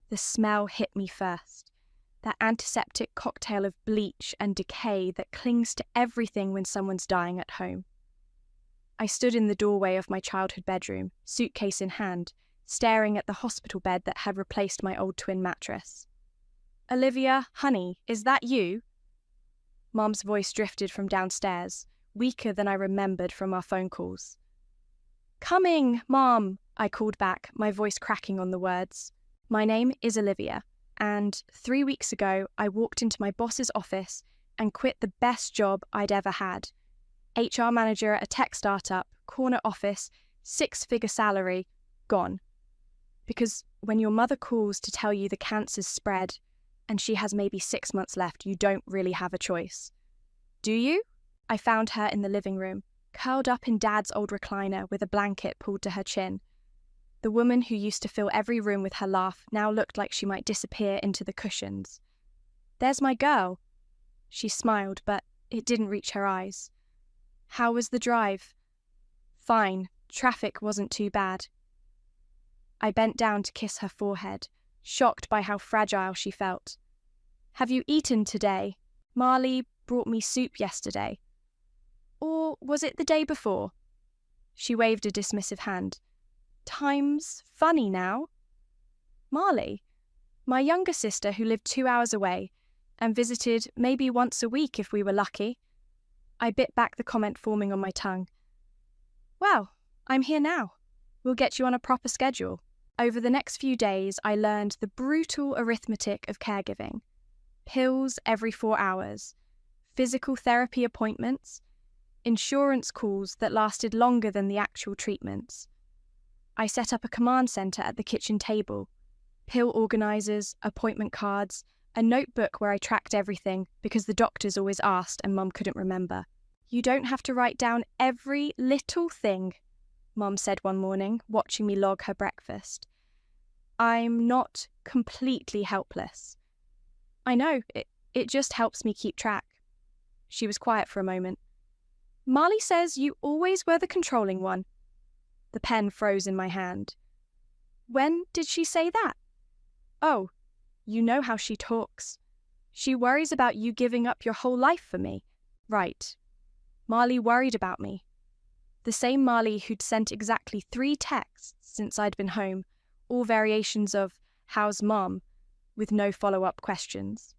The smell hit me first. That antiseptic cocktail of bleach and decay that clings to everything when someone's dying at home. I stood in the doorway of my childhood bedroom, suitcase in hand, staring at the hospital bed that had replaced my old twin mattress. "Olivia, honey, is that you?" Mum's voice drifted from downstairs, weaker than I remembered from our phone calls. "Coming, Mom," I called back, my voice cracking on the words. "My name is Olivia, and 3 weeks ago I walked into my boss's office and quit the best job I'd ever had. HR manager at a tech startup, corner office, 6-figure salary, gone. Because when your mother calls to tell you the cancer's spread and she has maybe 6 months left, you don't really have a choice. Do you?" I found her in the living room, curled up in Dad's old recliner with a blanket pulled to her chin. The woman who used to fill every room with her laugh now looked like she might disappear into the cushions. "There's my girl." She smiled, but it didn't reach her eyes. "How was the drive?" "Fine. Traffic wasn't too bad." I bent down to kiss her forehead, shocked by how fragile she felt. "Have you eaten today? Marley brought me soup yesterday." "Or was it the day before?" She waved a dismissive hand. "Time's funny now." "Marley?" "My younger sister who lived 2 hours away and visited maybe once a week if we were lucky." I bit back the comment forming on my tongue. "Well, I'm here now. We'll get you on a proper schedule." Over the next few days, I learned the brutal arithmetic of caregiving. Pills every 4 hours, physical therapy appointments, insurance calls that lasted longer than the actual treatments. I set up a command centre at the kitchen table, pill organisers, appointment cards, a notebook where I tracked everything because the doctors always asked and Mum couldn't remember. "You don't have to write down every little thing," Mum said one morning, watching me log her breakfast. "I'm not completely helpless." "I know, it just helps me keep track." She was quiet for a moment. "Marley says you always were the controlling one." The pen froze in my hand. "When did she say that?" "Oh, you know how she talks. She worries about you giving up your whole life for me." "Right. Marley worried about me." The same Marley who'd sent exactly 3 texts since I'd been home, all variations of "How's Mom?" with no follow-up questions.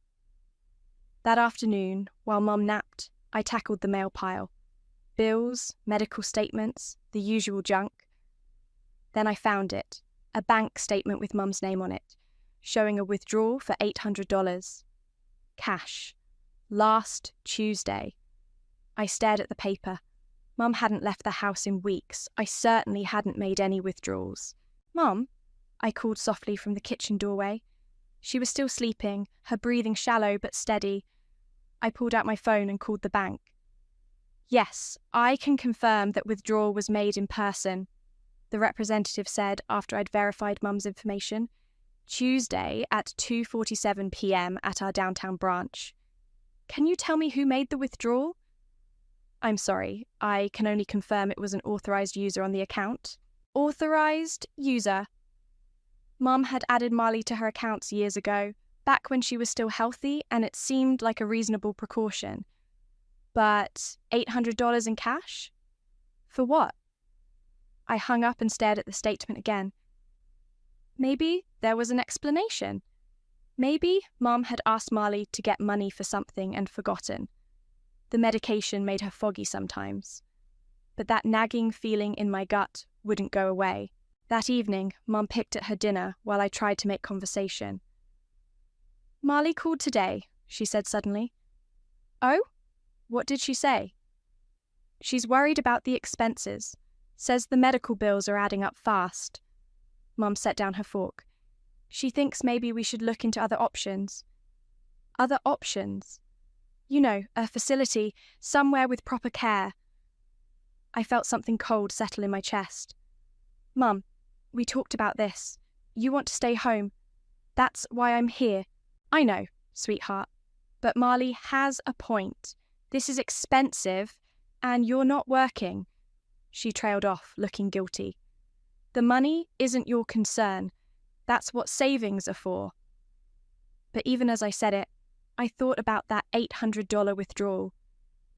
That afternoon, while Mum napped, I tackled the mail pile. Bills, medical statements, the usual junk. Then I found it, a bank statement with Mum's name on it, showing a withdrawal for $800. Cash. Last Tuesday. I stared at the paper. Mum hadn't left the house in weeks. I certainly hadn't made any withdrawals. "Mum?" I called softly from the kitchen doorway. She was still sleeping, her breathing shallow but steady. I pulled out my phone and called the bank. "Yes, I can confirm that withdrawal was made in person," the representative said after I'd verified Mum's information. "Tuesday at 2:47 p.m. at our downtown branch. Can you tell me who made the withdrawal?" "I'm sorry, I can only confirm it was an authorized user on the account." "Authorized user?" Mum had added Marley to her accounts years ago, back when she was still healthy, and it seemed like a reasonable precaution. But $800 in cash? For what? I hung up and stared at the statement again. Maybe there was an explanation. Maybe Mum had asked Marley to get money for something and forgotten. The medication made her foggy sometimes. But that nagging feeling in my gut wouldn't go away. That evening, Mum picked at her dinner while I tried to make conversation. "Marley called today," she said suddenly. "Oh? What did she say?" "She's worried about the expenses. Says the medical bills are adding up fast." Mum set down her fork. "She thinks maybe we should look into other options." "Other options?" "You know, a facility, somewhere with proper care." I felt something cold settle in my chest. "Mum, we talked about this. You want to stay home. That's why I'm here." "I know, sweetheart. But Marley has a point. This is expensive, and you're not working." She trailed off, looking guilty. "The money isn't your concern. That's what savings are for. But even as I said it, I thought about that $800 withdrawal,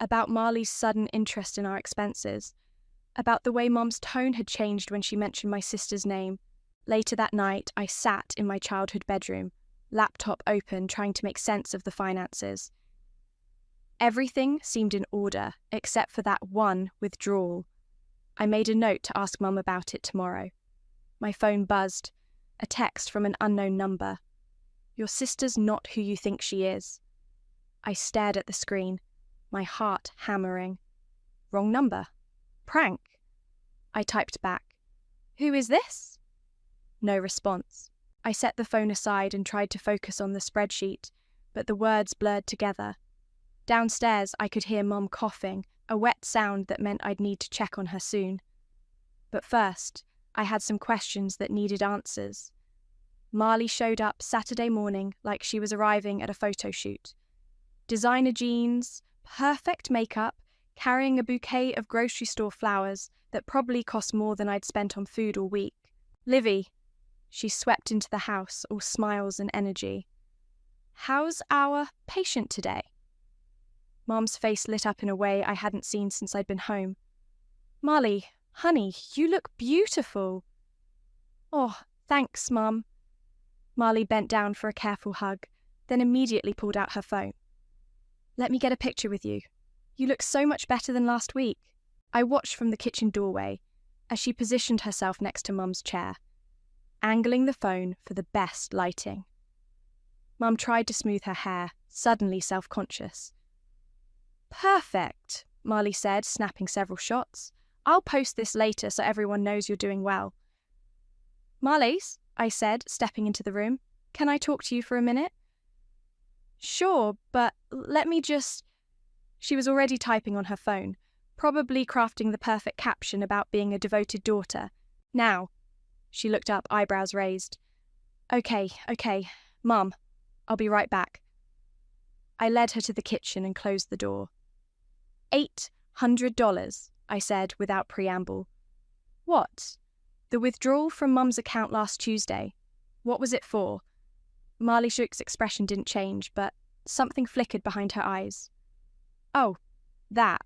about Marley's sudden interest in our expenses, about the way Mum's tone had changed when she mentioned my sister's name. Later that night, I sat in my childhood bedroom, laptop open, trying to make sense of the finances. Everything seemed in order, except for that one withdrawal. I made a note to ask Mum about it tomorrow. My phone buzzed, a text from an unknown number. "Your sister's not who you think she is." I stared at the screen, my heart hammering. Wrong number. Prank. I typed back, "Who is this?" No response. I set the phone aside and tried to focus on the spreadsheet, but the words blurred together. Downstairs, I could hear Mum coughing, a wet sound that meant I'd need to check on her soon. But first, I had some questions that needed answers. Marley showed up Saturday morning like she was arriving at a photo shoot. Designer jeans, perfect makeup, carrying a bouquet of grocery store flowers that probably cost more than I'd spent on food all week. "Livy." She swept into the house, all smiles and energy. "How's our patient today?" Mum's face lit up in a way I hadn't seen since I'd been home. "Marley, honey, you look beautiful." "Oh, thanks, Mum." Marley bent down for a careful hug, then immediately pulled out her phone. "Let me get a picture with you. You look so much better than last week." I watched from the kitchen doorway as she positioned herself next to Mum's chair, angling the phone for the best lighting. Mum tried to smooth her hair, suddenly self-conscious. "Perfect," Marley said, snapping several shots. "I'll post this later so everyone knows you're doing well." "Marlies," I said, stepping into the room. "Can I talk to you for a minute?" "Sure, but let me just..." She was already typing on her phone, probably crafting the perfect caption about being a devoted daughter. "Now." She looked up, eyebrows raised. Okay, Mum, I'll be right back." I led her to the kitchen and closed the door. $800, I said without preamble. "What?" "The withdrawal from Mum's account last Tuesday. What was it for?" Marley Shook's expression didn't change, but something flickered behind her eyes. "Oh, that.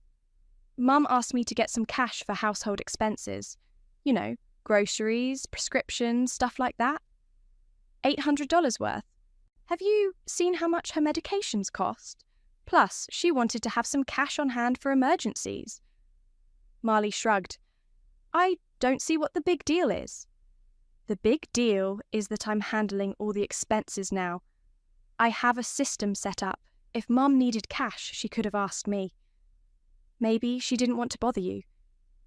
Mum asked me to get some cash for household expenses. You know, groceries, prescriptions, stuff like that. $800 worth. Have you seen how much her medications cost? Plus, she wanted to have some cash on hand for emergencies." Marley shrugged. "I don't see what the big deal is." "The big deal is that I'm handling all the expenses now. I have a system set up. If Mum needed cash, she could have asked me. Maybe she didn't want to bother you.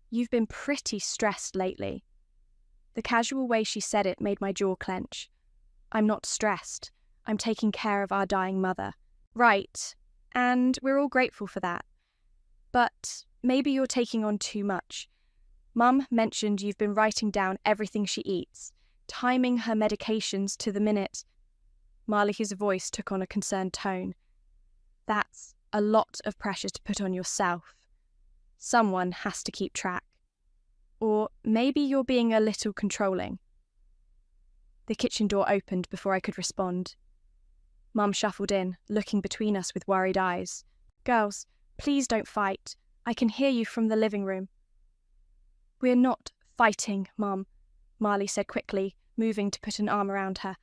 You've been pretty stressed lately." The casual way she said it made my jaw clench. "I'm not stressed. I'm taking care of our dying mother." "Right, and we're all grateful for that. But maybe you're taking on too much. Mum mentioned you've been writing down everything she eats, timing her medications to the minute." Marley's voice took on a concerned tone. "That's a lot of pressure to put on yourself. Someone has to keep track. Or maybe you're being a little controlling." The kitchen door opened before I could respond. Mum shuffled in, looking between us with worried eyes. "Girls, please don't fight. I can hear you from the living room." "We're not fighting, Mum," Marley said quickly, moving to put an arm around her.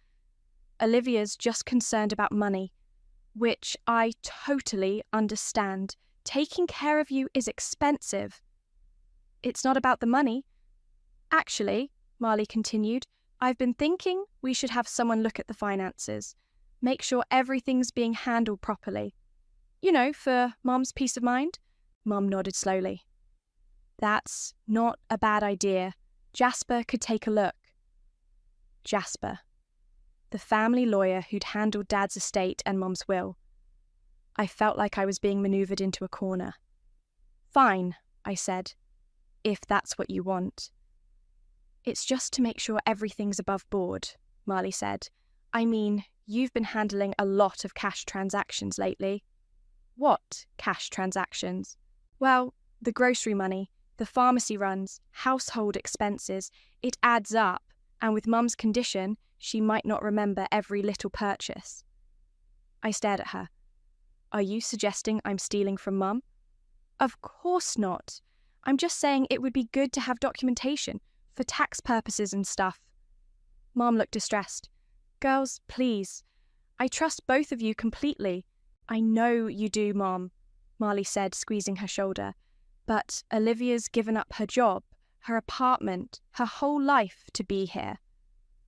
"Olivia's just concerned about money, which I totally understand. Taking care of you is expensive." "It's not about the money. Actually," Marley continued, "I've been thinking we should have someone look at the finances. Make sure everything's being handled properly. You know, for Mum's peace of mind." Mum nodded slowly. "That's not a bad idea. Jasper could take a look." Jasper. The family lawyer who'd handled Dad's estate and Mum's will. I felt like I was being manoeuvred into a corner. "Fine," I said, "if that's what you want." "It's just to make sure everything's above board," Marley said. "I mean, you've been handling a lot of cash transactions lately." "What cash transactions?" "Well, the grocery money, the pharmacy runs, household expenses. It adds up, and with Mum's condition, She might not remember every little purchase. I stared at her. Are you suggesting I'm stealing from Mum? Of course not. I'm just saying it would be good to have documentation for tax purposes and stuff. Mom looked distressed. Girls, please. I trust both of you completely. I know you do, Mom, Marley said, squeezing her shoulder. But Olivia's given up her job, her apartment, her whole life to be here.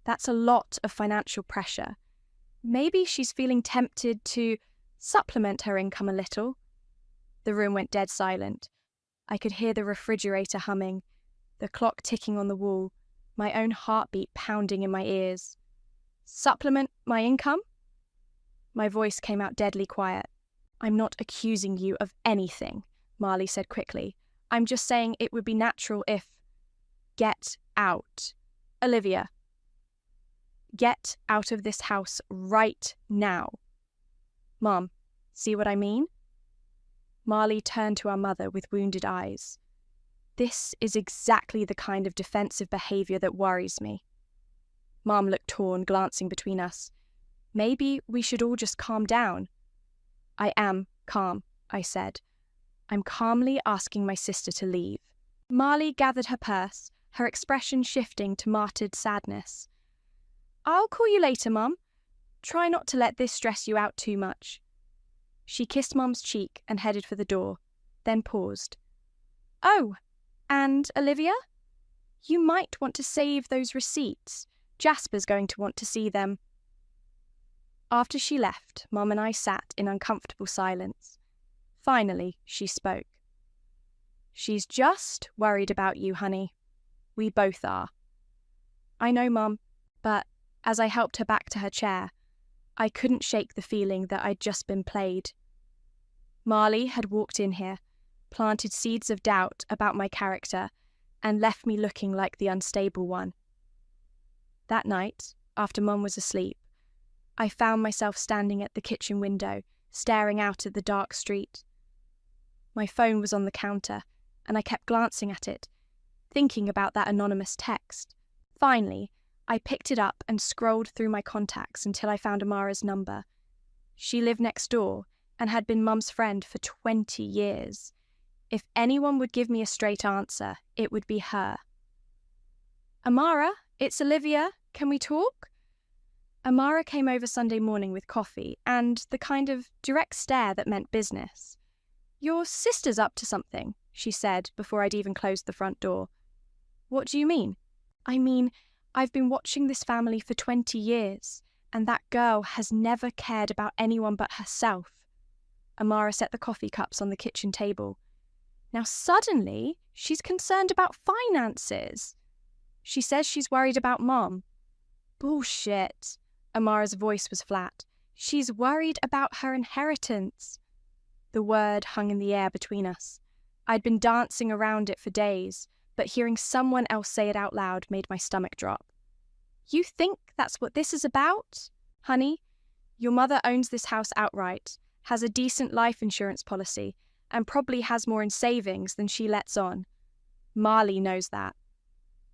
That's a lot of financial pressure. Maybe she's feeling tempted to supplement her income a little. The room went dead silent. I could hear the refrigerator humming, the clock ticking on the wall, my own heartbeat pounding in my ears. Supplement my income? My voice came out deadly quiet. I'm not accusing you of anything, Marley said quickly. I'm just saying it would be natural if... Get out. Olivia. Get out of this house right now. Mom, see what I mean? Marley turned to our mother with wounded eyes. This is exactly the kind of defensive behaviour that worries me. Mom looked torn, glancing between us. Maybe we should all just calm down. I am calm, I said. I'm calmly asking my sister to leave. Marley gathered her purse, her expression shifting to martyred sadness. I'll call you later, Mum. Try not to let this stress you out too much. She kissed Mum's cheek and headed for the door, then paused. Oh, and Olivia? You might want to save those receipts. Jasper's going to want to see them. After she left, Mum and I sat in uncomfortable silence. Finally, she spoke. She's just worried about you, honey. We both are. I know, Mum, but as I helped her back to her chair, I couldn't shake the feeling that I'd just been played. Marley had walked in here, planted seeds of doubt about my character, and left me looking like the unstable one. That night, after Mum was asleep, I found myself standing at the kitchen window, staring out at the dark street. My phone was on the counter, and I kept glancing at it, thinking about that anonymous text. Finally, I picked it up and scrolled through my contacts until I found Amara's number. She lived next door and had been Mum's friend for 20 years. If anyone would give me a straight answer, it would be her. Amara, it's Olivia. Can we talk? Amara came over Sunday morning with coffee and the kind of direct stare that meant business. Your sister's up to something, she said before I'd even closed the front door. What do you mean? I mean, I've been watching this family for 20 years, and that girl has never cared about anyone but herself. Amara set the coffee cups on the kitchen table. Now suddenly, she's concerned about finances. She says she's worried about Mom. Bullshit. Amara's voice was flat. She's worried about her inheritance. The word hung in the air between us. I'd been dancing around it for days, but hearing someone else say it out loud made my stomach drop. You think that's what this is about? Honey, your mother owns this house outright, has a decent life insurance policy, and probably has more in savings than she lets on. Marley knows that.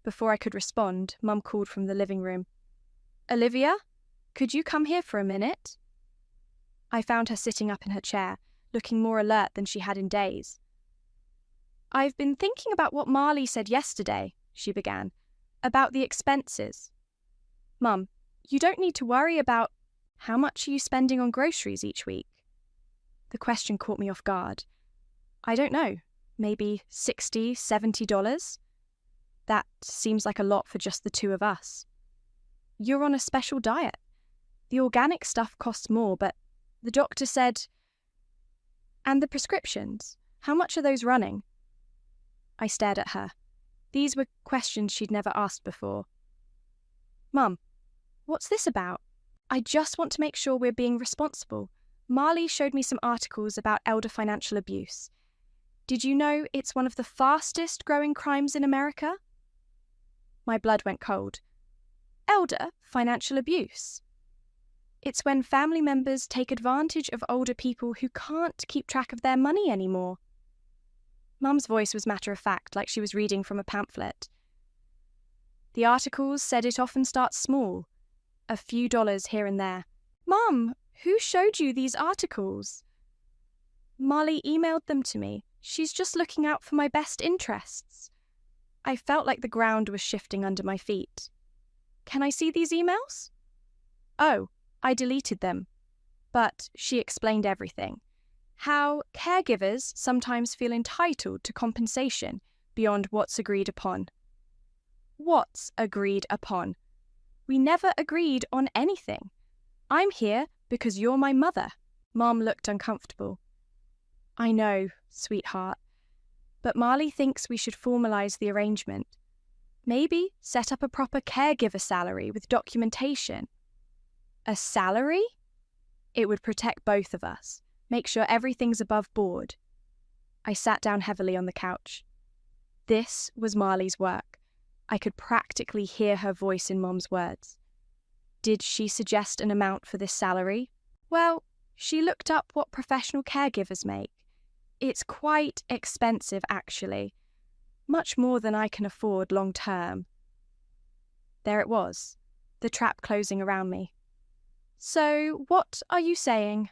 Before I could respond, Mum called from the living room. Olivia, could you come here for a minute? I found her sitting up in her chair, looking more alert than she had in days. I've been thinking about what Marley said yesterday, she began, about the expenses. Mum, you don't need to worry about how much are you spending on groceries each week? The question caught me off guard. I don't know, maybe $60, $70? That seems like a lot for just the two of us. You're on a special diet. The organic stuff costs more, but the doctor said... And the prescriptions, how much are those running? I stared at her. These were questions she'd never asked before. Mum, what's this about? I just want to make sure we're being responsible. Marley showed me some articles about elder financial abuse. Did you know it's one of the fastest growing crimes in America? My blood went cold. Elder financial abuse. It's when family members take advantage of older people who can't keep track of their money anymore. Mum's voice was matter-of-fact, like she was reading from a pamphlet. The articles said it often starts small. a few dollars here and there. Mom, who showed you these articles? Marley emailed them to me. She's just looking out for my best interests. I felt like the ground was shifting under my feet. Can I see these emails? Oh, I deleted them. But she explained everything. How caregivers sometimes feel entitled to compensation beyond what's agreed upon. What's agreed upon? We never agreed on anything. I'm here because you're my mother. Mom looked uncomfortable. I know, sweetheart. But Marley thinks we should formalize the arrangement. Maybe set up a proper caregiver salary with documentation. A salary? It would protect both of us, make sure everything's above board. I sat down heavily on the couch. This was Marley's work. I could practically hear her voice in Mom's words. Did she suggest an amount for this salary? Well, she looked up what professional caregivers make. It's quite expensive, actually. Much more than I can afford long term. There it was, the trap closing around me. So, what are you saying?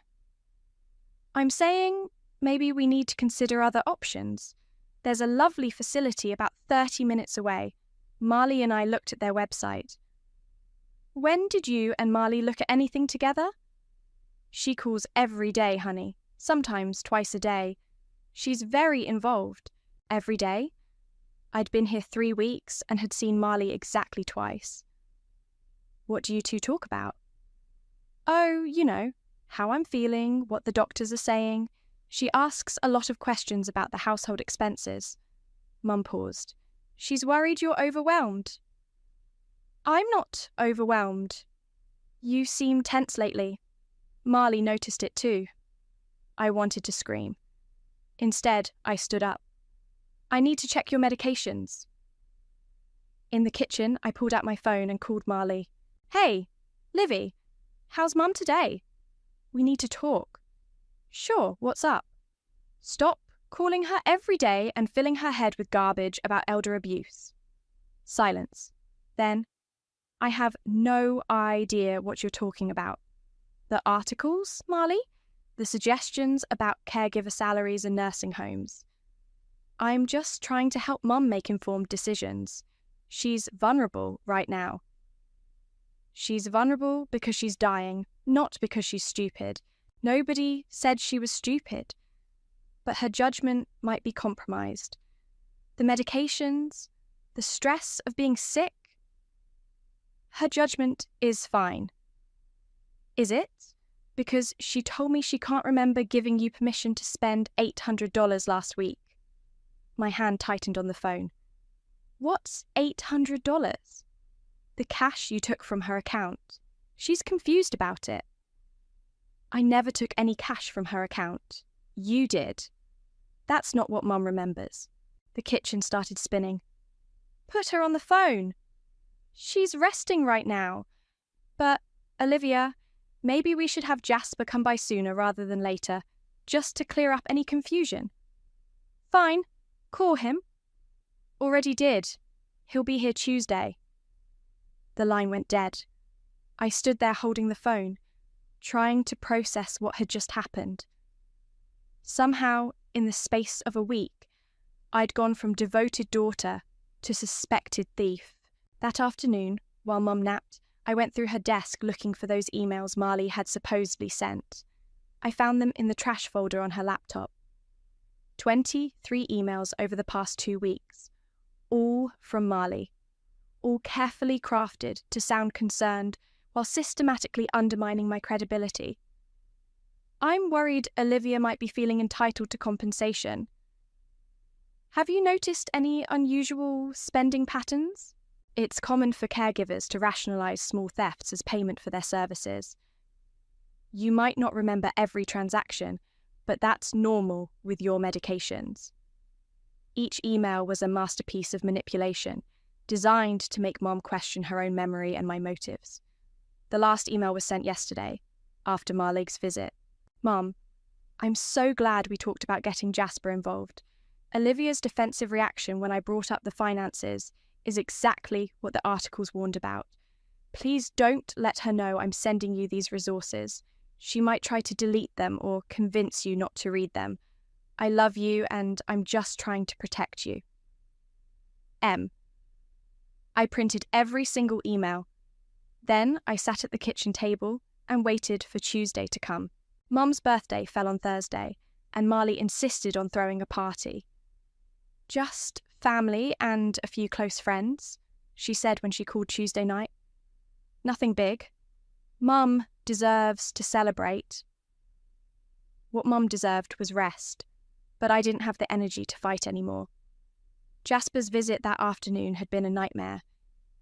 I'm saying maybe we need to consider other options. There's a lovely facility about 30 minutes away. Marley and I looked at their website. When did you and Marley look at anything together? She calls every day, honey, sometimes twice a day. She's very involved. Every day? I'd been here 3 weeks and had seen Marley exactly twice. What do you two talk about? Oh, you know, how I'm feeling, what the doctors are saying. She asks a lot of questions about the household expenses. Mum paused. She's worried you're overwhelmed. I'm not overwhelmed. You seem tense lately. Marley noticed it too. I wanted to scream. Instead, I stood up. I need to check your medications. In the kitchen, I pulled out my phone and called Marley. Hey, Livy, how's Mum today? We need to talk. Sure, what's up? Stop calling her every day and filling her head with garbage about elder abuse. Silence. Then, I have no idea what you're talking about. The articles, Marley? The suggestions about caregiver salaries and nursing homes. I'm just trying to help Mum make informed decisions. She's vulnerable right now. She's vulnerable because she's dying, not because she's stupid. Nobody said she was stupid. But her judgment might be compromised. The medications, the stress of being sick. Her judgment is fine. Is it? Because she told me she can't remember giving you permission to spend $800 last week. My hand tightened on the phone. What's $800? The cash you took from her account. She's confused about it. I never took any cash from her account. You did. That's not what Mum remembers. The kitchen started spinning. Put her on the phone. She's resting right now. But, Olivia, maybe we should have Jasper come by sooner rather than later, just to clear up any confusion. Fine. Call him. Already did. He'll be here Tuesday. The line went dead. I stood there holding the phone, trying to process what had just happened. Somehow, in the space of a week, I'd gone from devoted daughter to suspected thief. That afternoon, while Mum napped, I went through her desk looking for those emails Marley had supposedly sent. I found them in the trash folder on her laptop. 23 emails over the past 2 weeks, all from Marley, all carefully crafted to sound concerned while systematically undermining my credibility. I'm worried Olivia might be feeling entitled to compensation. Have you noticed any unusual spending patterns? It's common for caregivers to rationalize small thefts as payment for their services. You might not remember every transaction, but that's normal with your medications. Each email was a masterpiece of manipulation, designed to make Mom question her own memory and my motives. The last email was sent yesterday, after Marlague's visit. Mom, I'm so glad we talked about getting Jasper involved. Olivia's defensive reaction when I brought up the finances is exactly what the articles warned about. Please don't let her know I'm sending you these resources. She might try to delete them or convince you not to read them. I love you and I'm just trying to protect you. M. I printed every single email. Then I sat at the kitchen table and waited for Tuesday to come. Mum's birthday fell on Thursday, and Marley insisted on throwing a party. Just family and a few close friends, she said when she called Tuesday night. Nothing big. Mum deserves to celebrate. What Mum deserved was rest, but I didn't have the energy to fight anymore. Jasper's visit that afternoon had been a nightmare.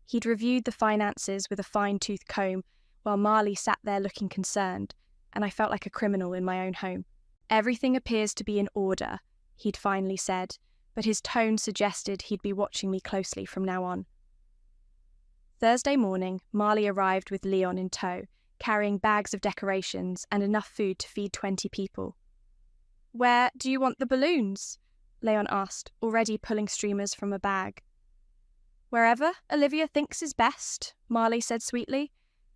He'd reviewed the finances with a fine-tooth comb while Marley sat there looking concerned, and I felt like a criminal in my own home. Everything appears to be in order, he'd finally said, but his tone suggested he'd be watching me closely from now on. Thursday morning, Marley arrived with Leon in tow, carrying bags of decorations and enough food to feed 20 people. "Where do you want the balloons?" Leon asked, already pulling streamers from a bag. "Wherever Olivia thinks is best," Marley said sweetly.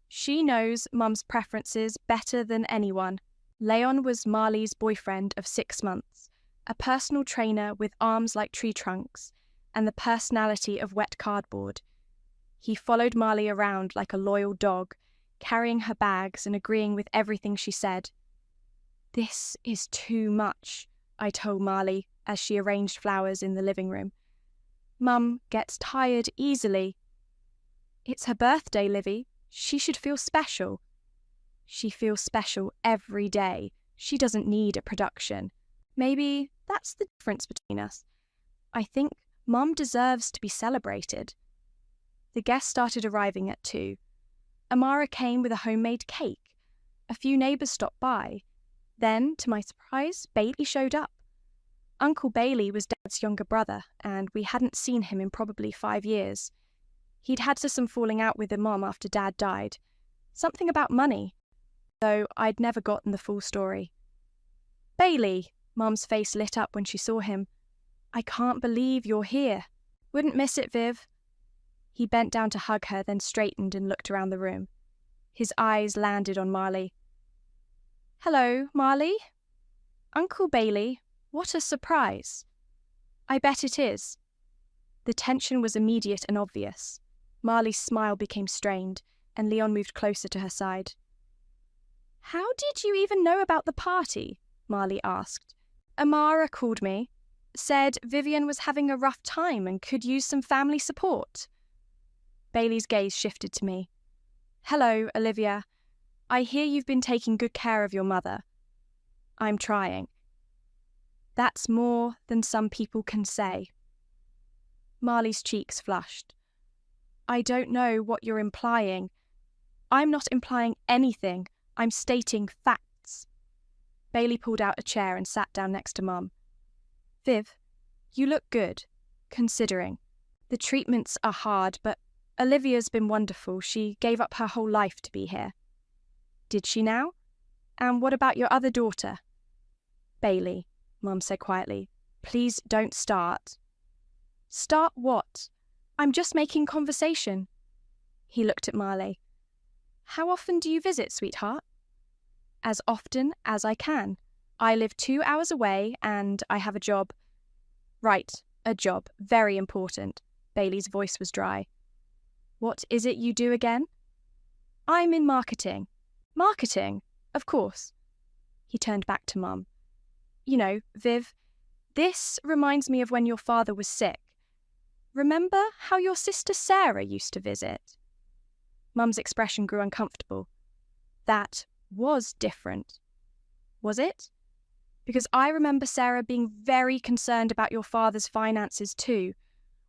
"She knows Mum's preferences better than anyone." Leon was Marley's boyfriend of 6 months, a personal trainer with arms like tree trunks and the personality of wet cardboard. He followed Marley around like a loyal dog, carrying her bags and agreeing with everything she said. "This is too much," I told Marley as she arranged flowers in the living room. "Mum gets tired easily." "It's her birthday, Livy. She should feel special." "She feels special every day. She doesn't need a production." "Maybe that's the difference between us. I think Mum deserves to be celebrated." The guests started arriving at 2. Amara came with a homemade cake. A few neighbours stopped by. Then, to my surprise, Bailey showed up. Uncle Bailey was Dad's younger brother, and we hadn't seen him in probably 5 years. He'd had some falling out with Mom after Dad died. Something about money, though I'd never gotten the full story. "Bailey," Mom's face lit up when she saw him. "I can't believe you're here." "Wouldn't miss it, Viv." He bent down to hug her, then straightened and looked around the room. His eyes landed on Marley. "Hello, Marley." "Uncle Bailey, what a surprise." "I bet it is." The tension was immediate and obvious. Marley's smile became strained, and Leon moved closer to her side. "How did you even know about the party?" Marley asked. "Amara called me. Said Vivian was having a rough time and could use some family support." Bailey's gaze shifted to me. "Hello, Olivia. I hear you've been taking good care of your mother." "I'm trying." "That's more than some people can say." Marley's cheeks flushed. "I don't know what you're implying." "I'm not implying anything. I'm stating facts." Bailey pulled out a chair and sat down next to Mum. "Viv, you look good, considering. The treatments are hard, but Olivia's been wonderful. She gave up her whole life to be here." "Did she now? And what about your other daughter?" "Bailey," Mum said quietly, "please don't start." "Start what? I'm just making conversation." He looked at Marley. "How often do you visit, sweetheart?" "As often as I can. I live 2 hours away and I have a job." "Right, a job. Very important." Bailey's voice was dry. "What is it you do again?" "I'm in marketing." "Marketing? Of course." He turned back to Mum. "You know, Viv, this reminds me of when your father was sick. Remember how your sister Sarah used to visit?" Mum's expression grew uncomfortable. "That was different." "Was it?" "Because I remember Sarah being very concerned about your father's finances too,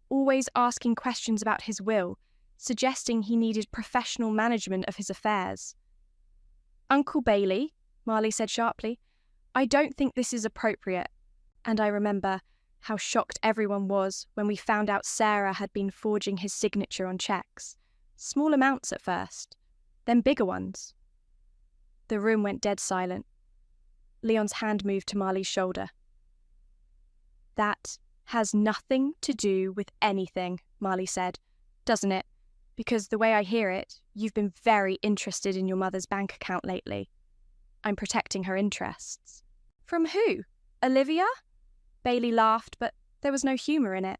always asking questions about his will, suggesting he needed professional management of his affairs." "Uncle Bailey," Marley said sharply, "I don't think this is appropriate." And I remember how shocked everyone was when we found out Sarah had been forging his signature on checks. Small amounts at first, then bigger ones. The room went dead silent. Leon's hand moved to Marley's shoulder. "That has nothing to do with anything," Marley said. "Doesn't it? Because the way I hear it, you've been very interested in your mother's bank account lately. I'm protecting her interests. From who? Olivia? Bailey laughed, but there was no humour in it.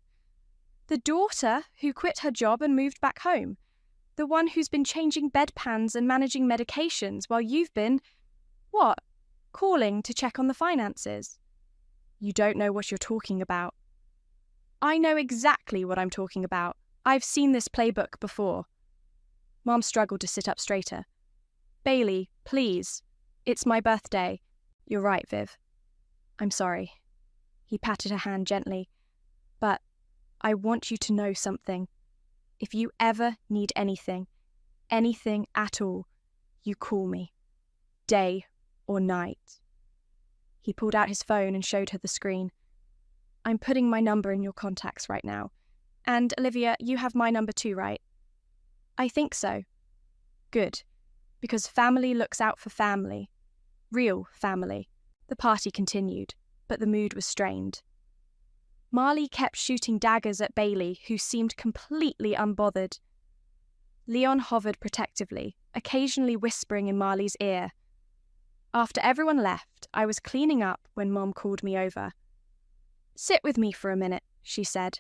The daughter who quit her job and moved back home. The one who's been changing bedpans and managing medications while you've been, what, calling to check on the finances. You don't know what you're talking about. I know exactly what I'm talking about. I've seen this playbook before. Mom struggled to sit up straighter. Bailey, please. It's my birthday. You're right, Viv. I'm sorry. He patted her hand gently. But I want you to know something. If you ever need anything at all, you call me. Day or night. He pulled out his phone and showed her the screen. I'm putting my number in your contacts right now. And, Olivia, you have my number too, right? I think so. Good. Because family looks out for family. Real family. The party continued, but the mood was strained. Marley kept shooting daggers at Bailey, who seemed completely unbothered. Leon hovered protectively, occasionally whispering in Marley's ear. After everyone left, I was cleaning up when Mom called me over. Sit with me for a minute, she said.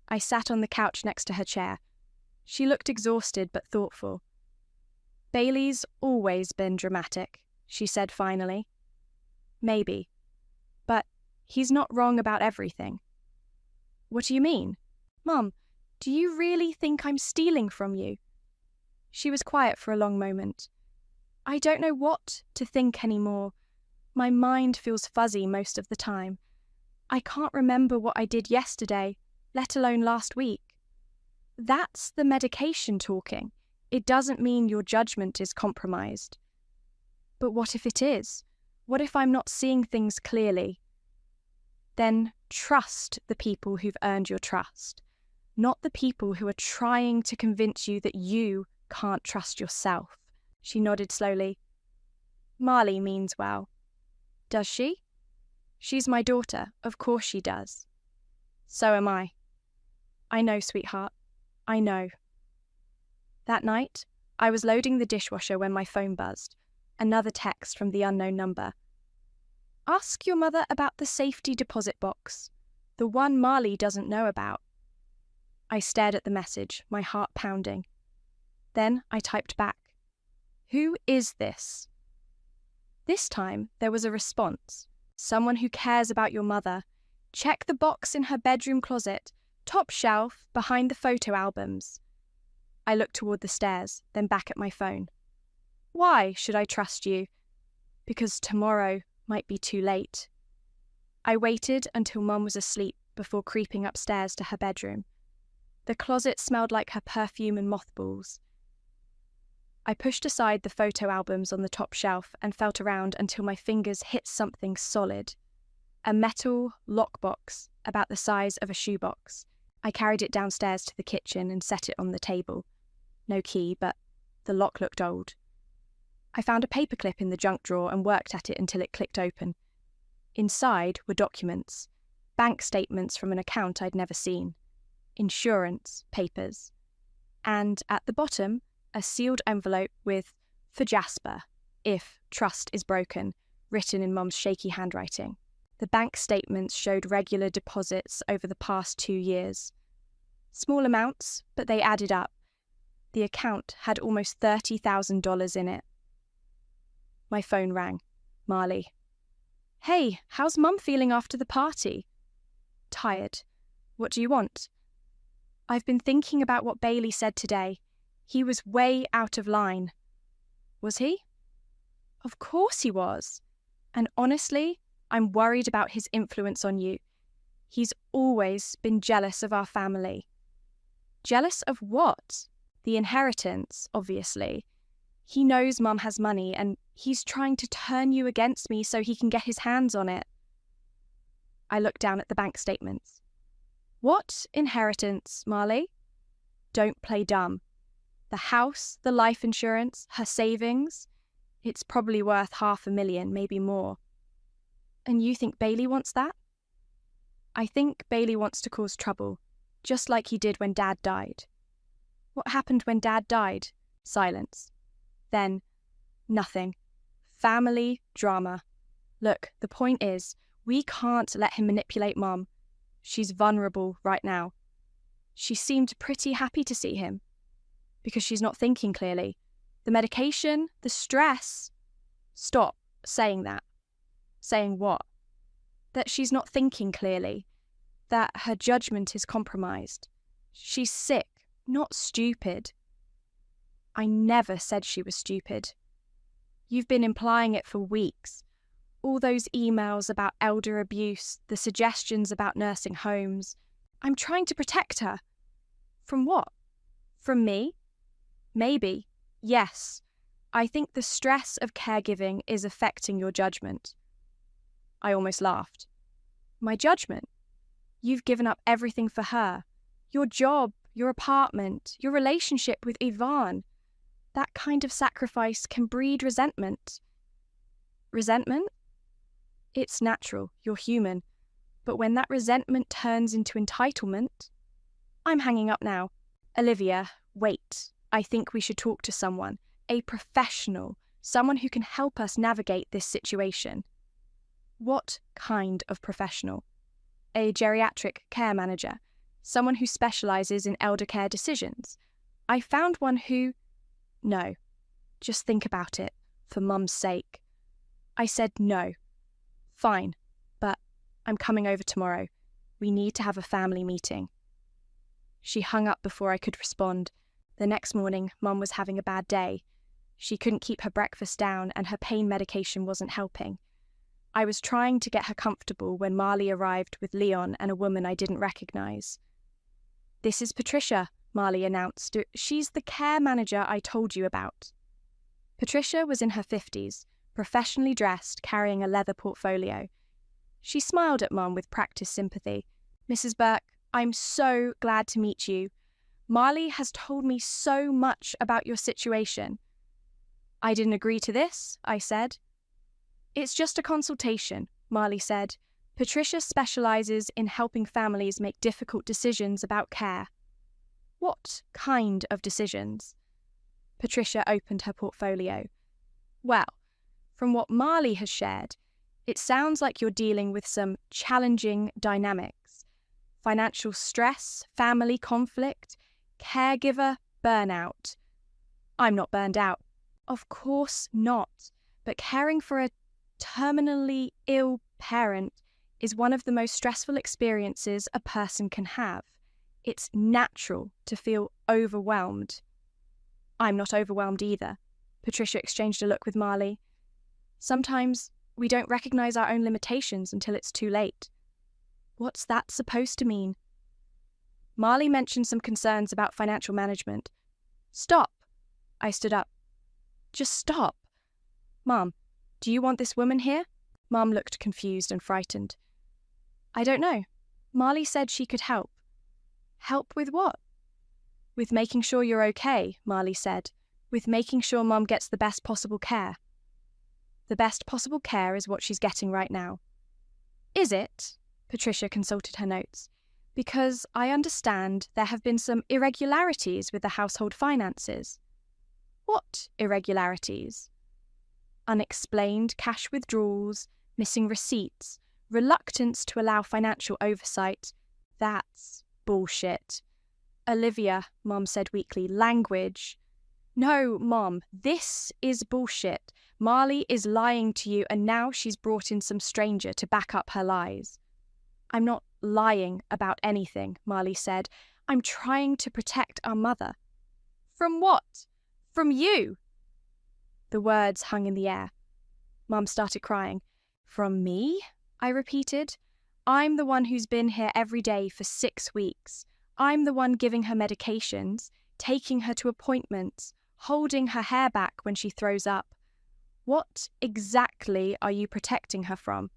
I sat on the couch next to her chair. She looked exhausted but thoughtful. Bailey's always been dramatic, she said finally. Maybe. But he's not wrong about everything. What do you mean? Mum, do you really think I'm stealing from you? She was quiet for a long moment. I don't know what to think anymore. My mind feels fuzzy most of the time. I can't remember what I did yesterday, let alone last week. That's the medication talking. It doesn't mean your judgment is compromised. But what if it is? What if I'm not seeing things clearly? Then trust the people who've earned your trust, not the people who are trying to convince you that you can't trust yourself. She nodded slowly. Marley means well. Does she? She's my daughter, of course she does. So am I. I know, sweetheart. I know. That night, I was loading the dishwasher when my phone buzzed. Another text from the unknown number. Ask your mother about the safety deposit box, the one Marley doesn't know about. I stared at the message, my heart pounding. Then I typed back. Who is this? This time, there was a response. Someone who cares about your mother. Check the box in her bedroom closet, top shelf, behind the photo albums. I looked toward the stairs, then back at my phone. Why should I trust you? Because tomorrow might be too late. I waited until Mum was asleep before creeping upstairs to her bedroom. The closet smelled like her perfume and mothballs. I pushed aside the photo albums on the top shelf and felt around until my fingers hit something solid. A metal lockbox about the size of a shoebox. I carried it downstairs to the kitchen and set it on the table. No key, but the lock looked old. I found a paperclip in the junk drawer and worked at it until it clicked open. Inside were documents, bank statements from an account I'd never seen, insurance papers, and at the bottom, a sealed envelope with, for Jasper, if trust is broken, written in Mum's shaky handwriting. The bank statements showed regular deposits over the past 2 years. Small amounts, but they added up. The account had almost $30,000 in it. My phone rang. Marley. Hey, how's Mum feeling after the party? Tired. What do you want? I've been thinking about what Bailey said today. He was way out of line. Was he? Of course he was. And honestly, I'm worried about his influence on you. He's always been jealous of our family. Jealous of what? The inheritance, obviously. He knows Mum has money and he's trying to turn you against me so he can get his hands on it. I looked down at the bank statements. What inheritance, Marley? Don't play dumb. The house, the life insurance, her savings, it's probably worth $500,000, maybe more. And you think Bailey wants that? I think Bailey wants to cause trouble, just like he did when Dad died. What happened when Dad died? Silence. Then, nothing. Family drama. Look, the point is, we can't let him manipulate Mom. She's vulnerable right now. She seemed pretty happy to see him. Because she's not thinking clearly. The medication, the stress. Stop saying that. Saying what? That she's not thinking clearly. That her judgment is compromised. She's sick, not stupid. I never said she was stupid. You've been implying it for weeks. All those emails about elder abuse, the suggestions about nursing homes. I'm trying to protect her. From what? From me? Maybe. Yes. I think the stress of caregiving is affecting your judgment. I almost laughed. My judgment? You've given up everything for her. Your job, your apartment, your relationship with Yvonne. That kind of sacrifice can breed resentment. Resentment? It's natural, you're human. But when that resentment turns into entitlement... I'm hanging up now. Olivia, wait. I think we should talk to someone. A professional. Someone who can help us navigate this situation. What kind of professional? A geriatric care manager. Someone who specialises in elder care decisions. I found one who... No. Just think about it. For Mum's sake. I said no. Fine. But I'm coming over tomorrow. We need to have a family meeting. She hung up before I could respond. The next morning, Mum was having a bad day. She couldn't keep her breakfast down and her pain medication wasn't helping. I was trying to get her comfortable when Marley arrived with Leon and a woman I didn't recognise. "This is Patricia," Marley announced. "She's the care manager I told you about." Patricia was in her 50s, professionally dressed, carrying a leather portfolio. She smiled at Mum with practiced sympathy. "Mrs. Burke, I'm so glad to meet you. Marley has told me so much about your situation." "I didn't agree to this," I said. "It's just a consultation," Marley said. "Patricia specialises in helping families make difficult decisions about care." "What kind of decisions?" Patricia opened her portfolio. "Well, from what Marley has shared, it sounds like you're dealing with some challenging dynamics. Financial stress, family conflict, caregiver burnout." "I'm not burned out." "Of course not. But caring for a terminally ill parent is one of the most stressful experiences a person can have. It's natural to feel overwhelmed." "I'm not overwhelmed either." Patricia exchanged a look with Marley. "Sometimes we don't recognise our own limitations until it's too late." "What's that supposed to mean?" Marley mentioned some concerns about financial management. "Stop!" I stood up. "Just stop. Mum, do you want this woman here?" Mum looked confused and frightened. "I don't know. Marley said she could help." "Help with what?" "With making sure you're okay," Marley said. "With making sure Mum gets the best possible care." "The best possible care is what she's getting right now." "Is it?" Patricia consulted her notes. "Because I understand there have been some irregularities with the household finances." "What irregularities?" "Unexplained cash withdrawals, missing receipts, reluctance to allow financial oversight. That's bullshit." "Olivia," Mom said weakly, "language." "No, Mom, this is bullshit. Marley is lying to you and now she's brought in some stranger to back up her lies." "I'm not lying about anything," Marley said. "I'm trying to protect our mother." "From what? From you?" The words hung in the air. Mum started crying. "From me?" I repeated. "I'm the one who's been here every day for 6 weeks. I'm the one giving her medications, taking her to appointments, holding her hair back when she throws up. What exactly are you protecting her from?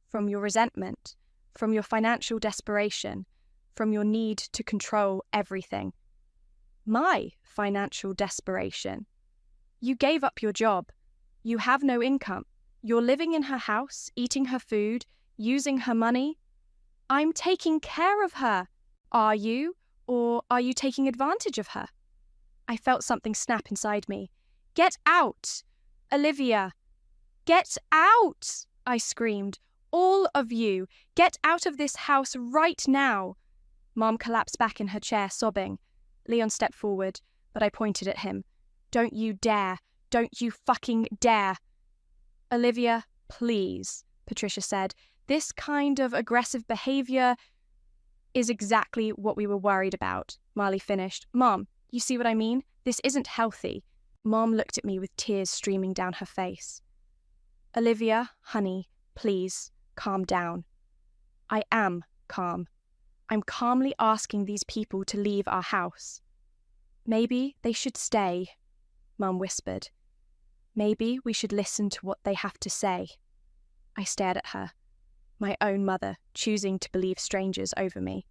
From your resentment, from your financial desperation, from your need to control everything." "My financial desperation? You gave up your job. You have no income. You're living in her house, eating her food, using her money. I'm taking care of her. Are you? Or are you taking advantage of her?" I felt something snap inside me. "Get out! Olivia! Get out!" I screamed. "All of you! Get out of this house right now!" Mom collapsed back in her chair, sobbing. Leon stepped forward, but I pointed at him. "Don't you dare! Don't you fucking dare!" "Olivia, please," Patricia said. "This kind of aggressive behavior is exactly what we were worried about," Marley finished. "Mom, you see what I mean? This isn't healthy." Mom looked at me with tears streaming down her face. "Olivia, honey, please, calm down." I am calm. I'm calmly asking these people to leave our house. "Maybe they should stay," Mum whispered. "Maybe we should listen to what they have to say." I stared at her, my own mother choosing to believe strangers over me.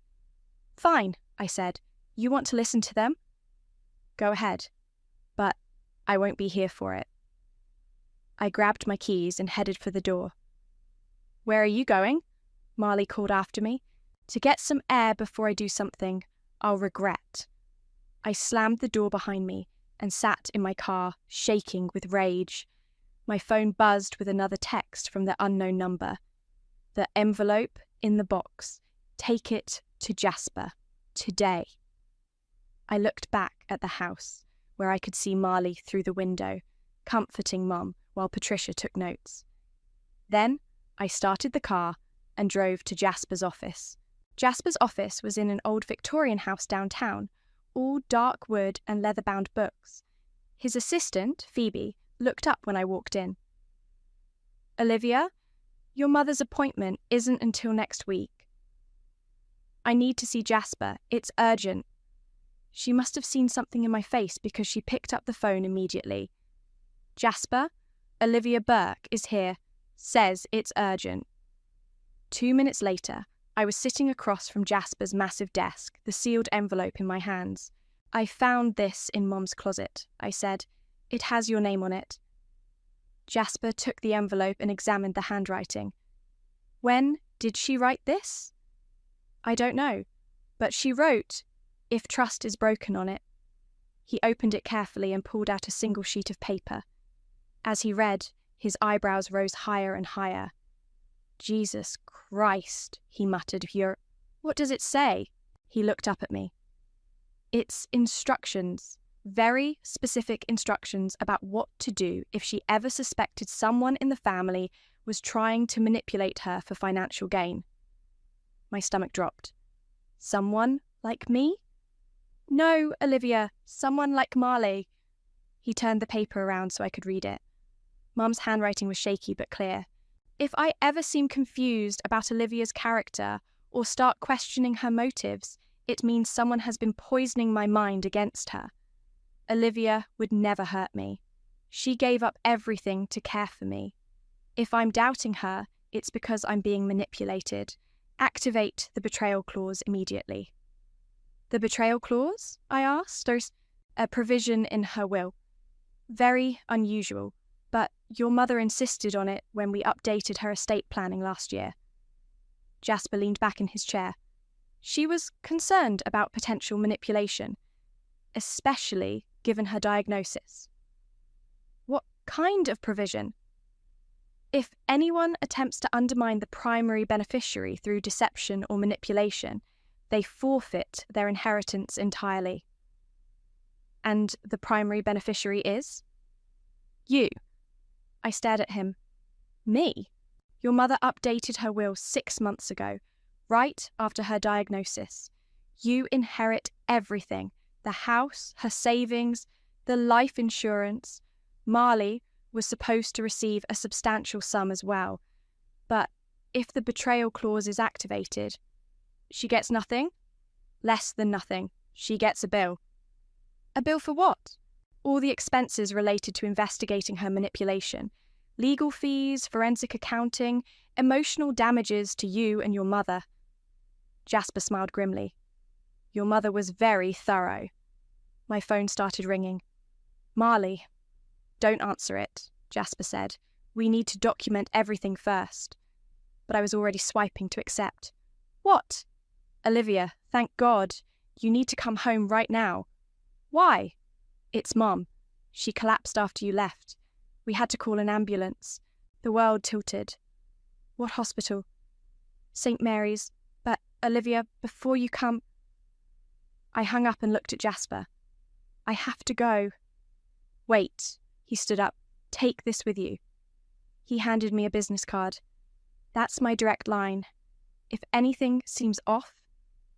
"Fine," I said. "You want to listen to them? Go ahead. But I won't be here for it." I grabbed my keys and headed for the door. "Where are you going?" Marley called after me. "To get some air before I do something I'll regret." I slammed the door behind me and sat in my car, shaking with rage. My phone buzzed with another text from the unknown number. "The envelope in the box. Take it to Jasper. Today." I looked back at the house, where I could see Marley through the window, comforting Mum while Patricia took notes. Then I started the car and drove to Jasper's office. Jasper's office was in an old Victorian house downtown, all dark wood and leather-bound books. His assistant, Phoebe, looked up when I walked in. "Olivia, your mother's appointment isn't until next week. I need to see Jasper. It's urgent." She must have seen something in my face because she picked up the phone immediately. "Jasper, Olivia Burke is here. Says it's urgent." 2 minutes later, I was sitting across from Jasper's massive desk, the sealed envelope in my hands. "I found this in Mom's closet," I said. "It has your name on it." Jasper took the envelope and examined the handwriting. "When did she write this?" "I don't know, but she wrote, 'If trust is broken' on it." He opened it carefully and pulled out a single sheet of paper. As he read, his eyebrows rose higher and higher. "Jesus Christ," he muttered. What does it say?" He looked up at me. "It's instructions, very specific instructions about what to do if she ever suspected someone in the family was trying to manipulate her for financial gain." My stomach dropped. "Someone like me?" "No, Olivia, someone like Marley." He turned the paper around so I could read it. Mum's handwriting was shaky but clear. "If I ever seem confused about Olivia's character or start questioning her motives, it means someone has been poisoning my mind against her. Olivia would never hurt me. She gave up everything to care for me. If I'm doubting her, it's because I'm being manipulated. Activate the betrayal clause immediately." "The betrayal clause?" I asked. "There's a provision in her will. Very unusual, but your mother insisted on it when we updated her estate planning last year." Jasper leaned back in his chair. "She was concerned about potential manipulation, especially given her diagnosis." "What kind of provision?" "If anyone attempts to undermine the primary beneficiary through deception or manipulation, they forfeit their inheritance entirely." "And the primary beneficiary is?" "You." I stared at him. "Me? Your mother updated her will 6 months ago, right after her diagnosis. You inherit everything, the house, her savings, the life insurance. Marley was supposed to receive a substantial sum as well. But if the betrayal clause is activated, she gets nothing? Less than nothing. She gets a bill." "A bill for what?" "All the expenses related to investigating her manipulation. Legal fees, forensic accounting, emotional damages to you and your mother." Jasper smiled grimly. "Your mother was very thorough." My phone started ringing. "Marley." "Don't answer it," Jasper said. "We need to document everything first." But I was already swiping to accept. "What?" "Olivia, thank God. You need to come home right now." "Why?" It's Mom. She collapsed after you left. We had to call an ambulance. The world tilted. What hospital? St. Mary's. But, Olivia, before you come... I hung up and looked at Jasper. I have to go. Wait. He stood up. Take this with you. He handed me a business card. That's my direct line. If anything seems off,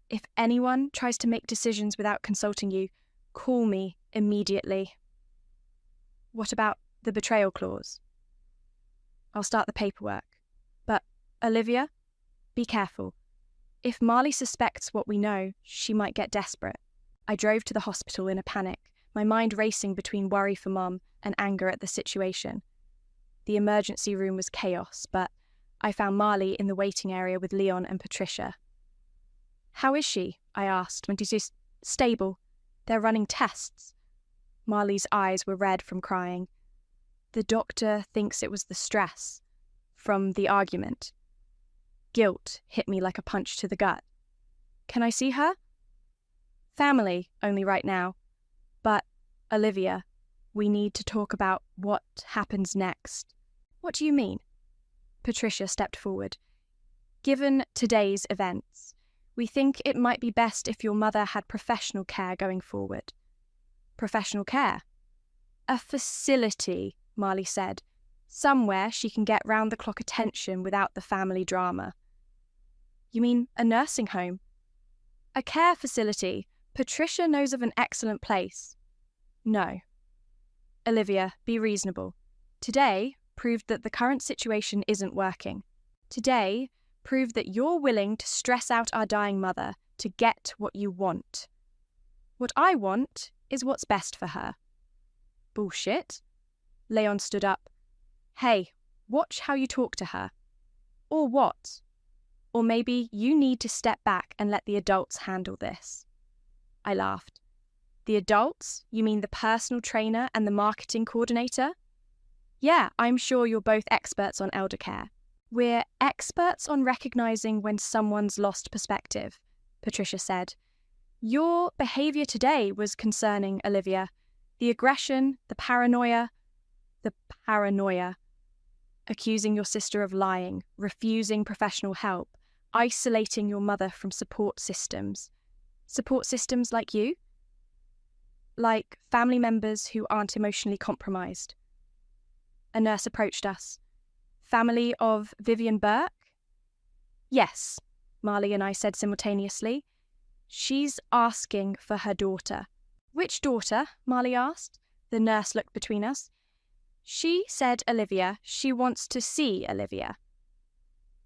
if anyone tries to make decisions without consulting you, call me immediately. What about the betrayal clause? I'll start the paperwork. But, Olivia, be careful. If Marley suspects what we know, she might get desperate. I drove to the hospital in a panic, my mind racing between worry for Mum and anger at the situation. The emergency room was chaos, but I found Marley in the waiting area with Leon and Patricia. How is she? I asked when she's stable. They're running tests. Marley's eyes were red from crying. The doctor thinks it was the stress from the argument. Guilt hit me like a punch to the gut. Can I see her? Family, only right now. But, Olivia, we need to talk about what happens next. What do you mean? Patricia stepped forward. Given today's events, we think it might be best if your mother had professional care going forward. Professional care? A facility, Marley said. Somewhere she can get round-the-clock attention without the family drama. You mean a nursing home? A care facility. Patricia knows of an excellent place. No. Olivia, be reasonable. Today proved that the current situation isn't working. Today proved that you're willing to stress out our dying mother to get what you want. What I want is what's best for her. Bullshit. Leon stood up. Hey, watch how you talk to her. Or what? Or maybe you need to step back and let the adults handle this. I laughed. The adults? You mean the personal trainer and the marketing coordinator? Yeah, I'm sure you're both experts on elder care. We're experts on recognizing when someone's lost perspective, Patricia said. Your behavior today was concerning, Olivia. The aggression, the paranoia. Accusing your sister of lying, refusing professional help, isolating your mother from support systems. Support systems like you? Like family members who aren't emotionally compromised. A nurse approached us. Family of Vivian Burke? Yes, Marley and I said simultaneously. She's asking for her daughter. Which daughter? Marley asked. The nurse looked between us. She said Olivia. She wants to see Olivia.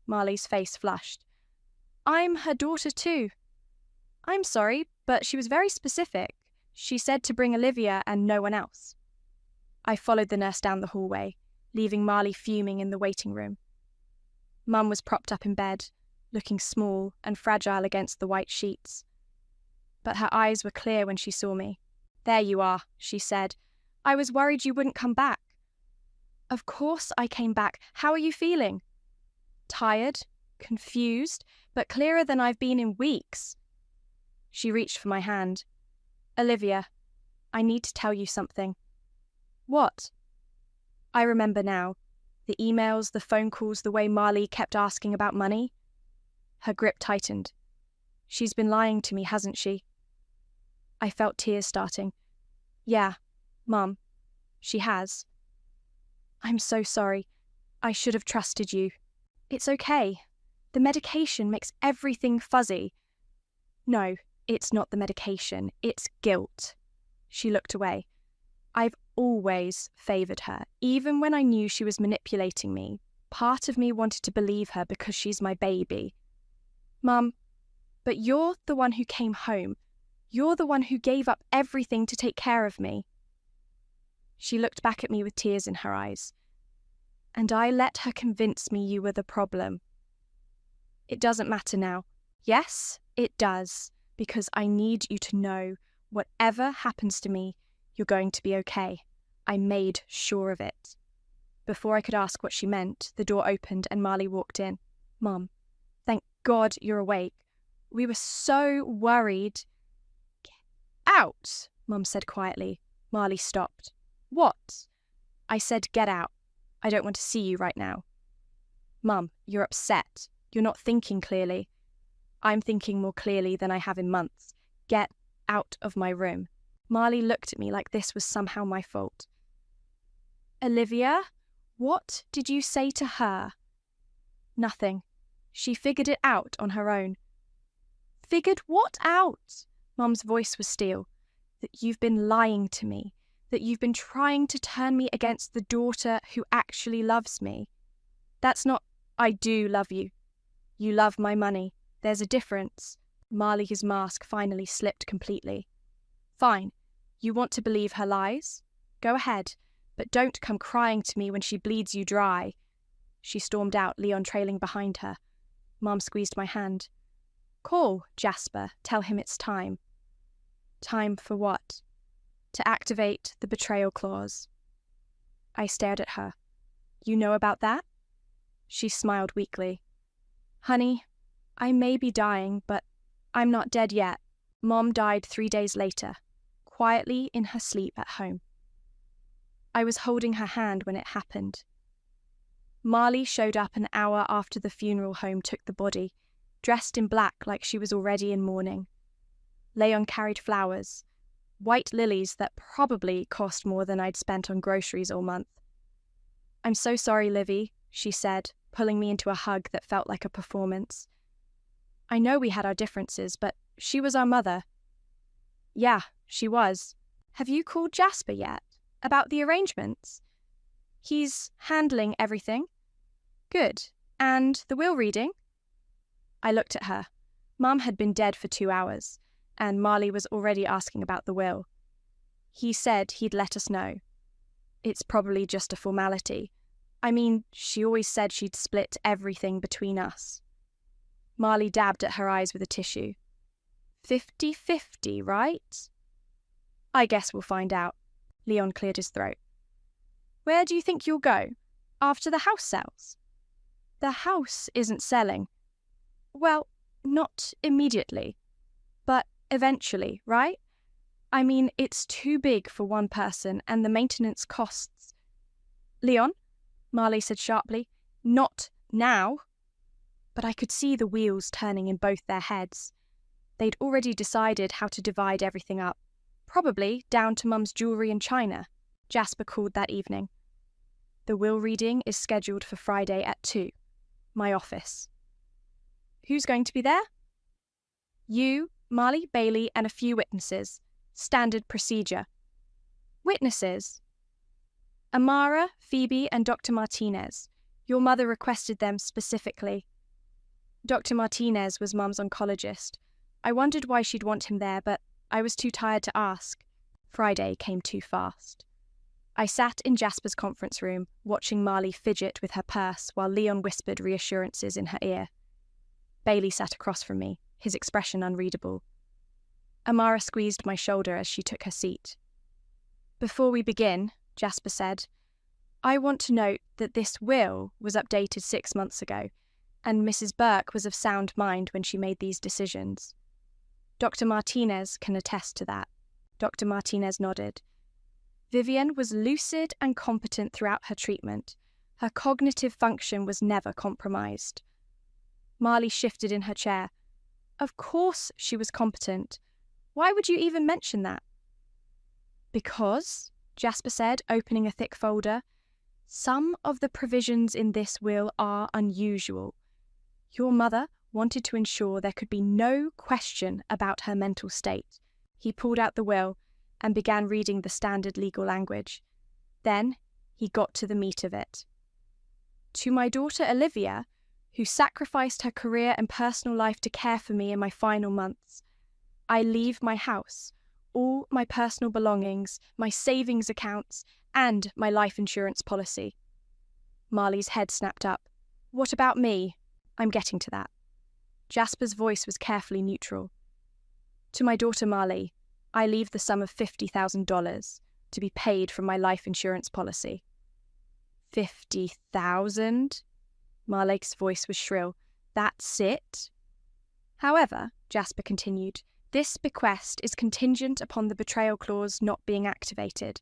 Marley's face flushed. I'm her daughter too. I'm sorry, but she was very specific. She said to bring Olivia and no one else. I followed the nurse down the hallway, leaving Marley fuming in the waiting room. Mum was propped up in bed, looking small and fragile against the white sheets. But her eyes were clear when she saw me. There you are, she said. I was worried you wouldn't come back. Of course I came back. How are you feeling? Tired, confused, but clearer than I've been in weeks. She reached for my hand. Olivia, I need to tell you something. What? I remember now. The emails, the phone calls, the way Marley kept asking about money. Her grip tightened. She's been lying to me, hasn't she? I felt tears starting. Yeah, Mum, she has. I'm so sorry. I should have trusted you. It's okay. The medication makes everything fuzzy. No, it's not the medication. It's guilt. She looked away. I've always favoured her, even when I knew she was manipulating me. Part of me wanted to believe her because she's my baby. Mum, but you're the one who came home. You're the one who gave up everything to take care of me. She looked back at me with tears in her eyes. And I let her convince me you were the problem. It doesn't matter now. Yes, it does, because I need you to know, whatever happens to me, you're going to be okay. I made sure of it. Before I could ask what she meant, the door opened and Marley walked in. Mum, thank God you're awake. We were so worried. Get out, Mum said quietly, Marley stopped. What? I said get out. I don't want to see you right now. Mum, you're upset. You're not thinking clearly. I'm thinking more clearly than I have in months. Get out of my room. Marley looked at me like this was somehow my fault. Olivia, what did you say to her? Nothing. She figured it out on her own. Figured what out? Mum's voice was steel. That you've been lying to me. That you've been trying to turn me against the daughter who actually loves me. That's not, I do love you. You love my money. There's a difference. Marley's mask finally slipped completely. Fine. You want to believe her lies? Go ahead, but don't come crying to me when she bleeds you dry. She stormed out, Leon trailing behind her. Mum squeezed my hand. Call Jasper. Tell him it's time. Time for what? To activate the betrayal clause. I stared at her. You know about that? She smiled weakly. Honey, I may be dying, but I'm not dead yet. Mom died 3 days later, quietly in her sleep at home. I was holding her hand when it happened. Marley showed up an hour after the funeral home took the body, dressed in black like she was already in mourning. Leon carried flowers, white lilies that probably cost more than I'd spent on groceries all month. I'm so sorry, Livy, she said, pulling me into a hug that felt like a performance. I know we had our differences, but she was our mother. Yeah, she was. Have you called Jasper yet? About the arrangements? He's handling everything. Good. And the will reading? I looked at her. Mum had been dead for 2 hours, and Marley was already asking about the will. He said he'd let us know. It's probably just a formality. I mean, she always said she'd split everything between us. Marley dabbed at her eyes with a tissue. 50-50, right? I guess we'll find out. Leon cleared his throat. Where do you think you'll go? After the house sells? The house isn't selling. Well, not immediately. But eventually, right? I mean, it's too big for one person and the maintenance costs. Leon, Marley said sharply, not now. But I could see the wheels turning in both their heads. They'd already decided how to divide everything up, probably down to Mum's jewellery and china. Jasper called that evening. The will reading is scheduled for Friday at 2. My office. Who's going to be there? You, Marley, Bailey, and a few witnesses. Standard procedure. Witnesses? Amara, Phoebe, and Dr. Martinez. Your mother requested them specifically. Dr. Martinez was Mum's oncologist. I wondered why she'd want him there, but I was too tired to ask. Friday came too fast. I sat in Jasper's conference room, watching Marley fidget with her purse while Leon whispered reassurances in her ear. Bailey sat across from me, his expression unreadable. Amara squeezed my shoulder as she took her seat. Before we begin, Jasper said, I want to note that this will was updated 6 months ago, and Mrs. Burke was of sound mind when she made these decisions. Dr. Martinez can attest to that. Dr. Martinez nodded. Vivian was lucid and competent throughout her treatment. Her cognitive function was never compromised. Marley shifted in her chair. Of course she was competent. Why would you even mention that? Because, Jasper said, opening a thick folder, some of the provisions in this will are unusual. Your mother wanted to ensure there could be no question about her mental state. He pulled out the will and began reading the standard legal language. Then he got to the meat of it. To my daughter Olivia, who sacrificed her career and personal life to care for me in my final months, I leave my house, all my personal belongings, my savings accounts, and my life insurance policy. Marley's head snapped up. What about me? I'm getting to that. Jasper's voice was carefully neutral. To my daughter Marley, I leave the sum of $50,000 to be paid from my life insurance policy. 50,000? Marlake's voice was shrill. That's it? However, Jasper continued, This bequest is contingent upon the betrayal clause not being activated.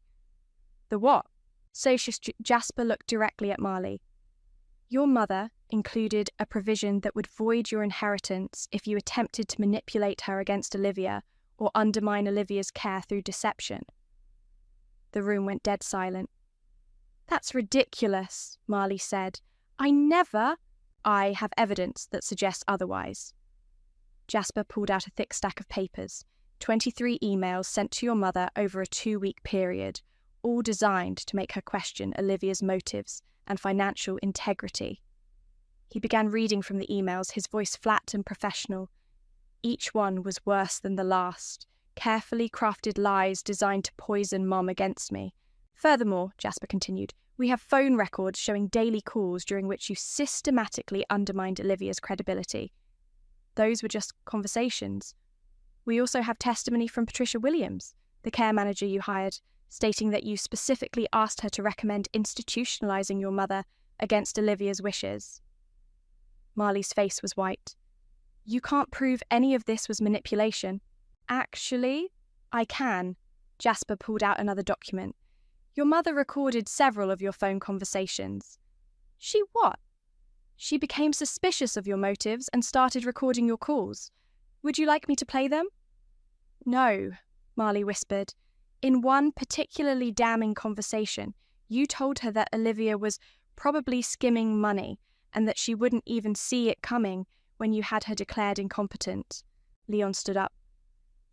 The what? Socialist Jasper looked directly at Marley. Your mother included a provision that would void your inheritance if you attempted to manipulate her against Olivia or undermine Olivia's care through deception. The room went dead silent. That's ridiculous, Marley said. I have evidence that suggests otherwise. Jasper pulled out a thick stack of papers, 23 emails sent to your mother over a 2-week period, all designed to make her question Olivia's motives and financial integrity. He began reading from the emails, his voice flat and professional. Each one was worse than the last, carefully crafted lies designed to poison Mom against me. Furthermore, Jasper continued, we have phone records showing daily calls during which you systematically undermined Olivia's credibility. Those were just conversations. We also have testimony from Patricia Williams, the care manager you hired, stating that you specifically asked her to recommend institutionalizing your mother against Olivia's wishes. Marley's face was white. You can't prove any of this was manipulation. Actually, I can. Jasper pulled out another document. Your mother recorded several of your phone conversations. She what? She became suspicious of your motives and started recording your calls. Would you like me to play them? No, Marley whispered. In one particularly damning conversation, you told her that Olivia was probably skimming money and that she wouldn't even see it coming when you had her declared incompetent. Leon stood up.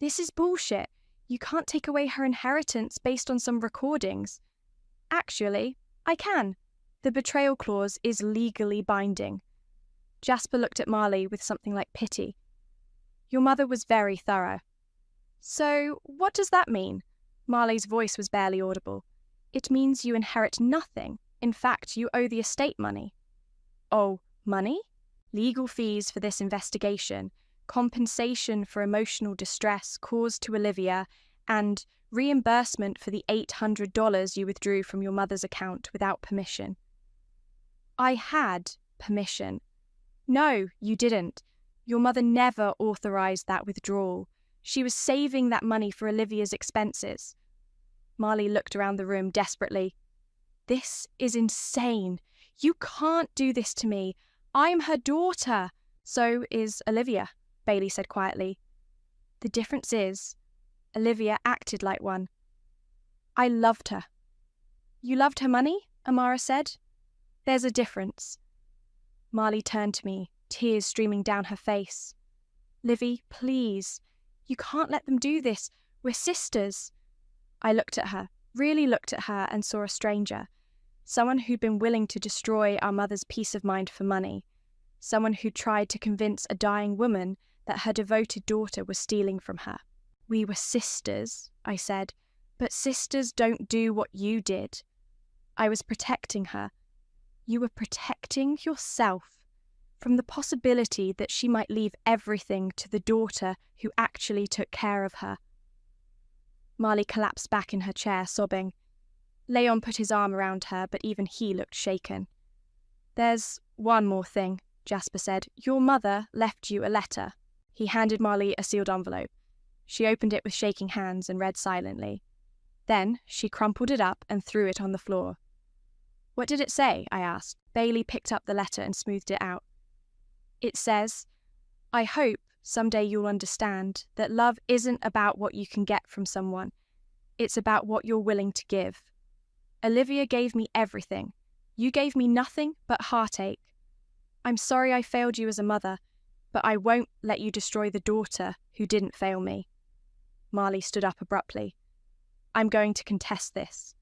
This is bullshit. You can't take away her inheritance based on some recordings. Actually, I can. The betrayal clause is legally binding. Jasper looked at Marley with something like pity. Your mother was very thorough. So, what does that mean? Marley's voice was barely audible. It means you inherit nothing. In fact, you owe the estate money. Oh, money? Legal fees for this investigation, compensation for emotional distress caused to Olivia, and reimbursement for the $800 you withdrew from your mother's account without permission. I had permission. No, you didn't. Your mother never authorized that withdrawal. She was saving that money for Olivia's expenses. Marley looked around the room desperately. This is insane. You can't do this to me. I'm her daughter. So is Olivia, Bailey said quietly. The difference is, Olivia acted like one. I loved her. You loved her money? Amara said. There's a difference. Marley turned to me, tears streaming down her face. Livy, please. You can't let them do this. We're sisters. I looked at her, really looked at her, and saw a stranger. Someone who'd been willing to destroy our mother's peace of mind for money. Someone who tried to convince a dying woman that her devoted daughter was stealing from her. We were sisters, I said, but sisters don't do what you did. I was protecting her. You were protecting yourself from the possibility that she might leave everything to the daughter who actually took care of her. Marley collapsed back in her chair, sobbing. Leon put his arm around her, but even he looked shaken. There's one more thing, Jasper said. Your mother left you a letter. He handed Marley a sealed envelope. She opened it with shaking hands and read silently. Then she crumpled it up and threw it on the floor. What did it say? I asked. Bailey picked up the letter and smoothed it out. It says, I hope someday you'll understand that love isn't about what you can get from someone. It's about what you're willing to give. Olivia gave me everything. You gave me nothing but heartache. I'm sorry I failed you as a mother, but I won't let you destroy the daughter who didn't fail me. Marley stood up abruptly. I'm going to contest this.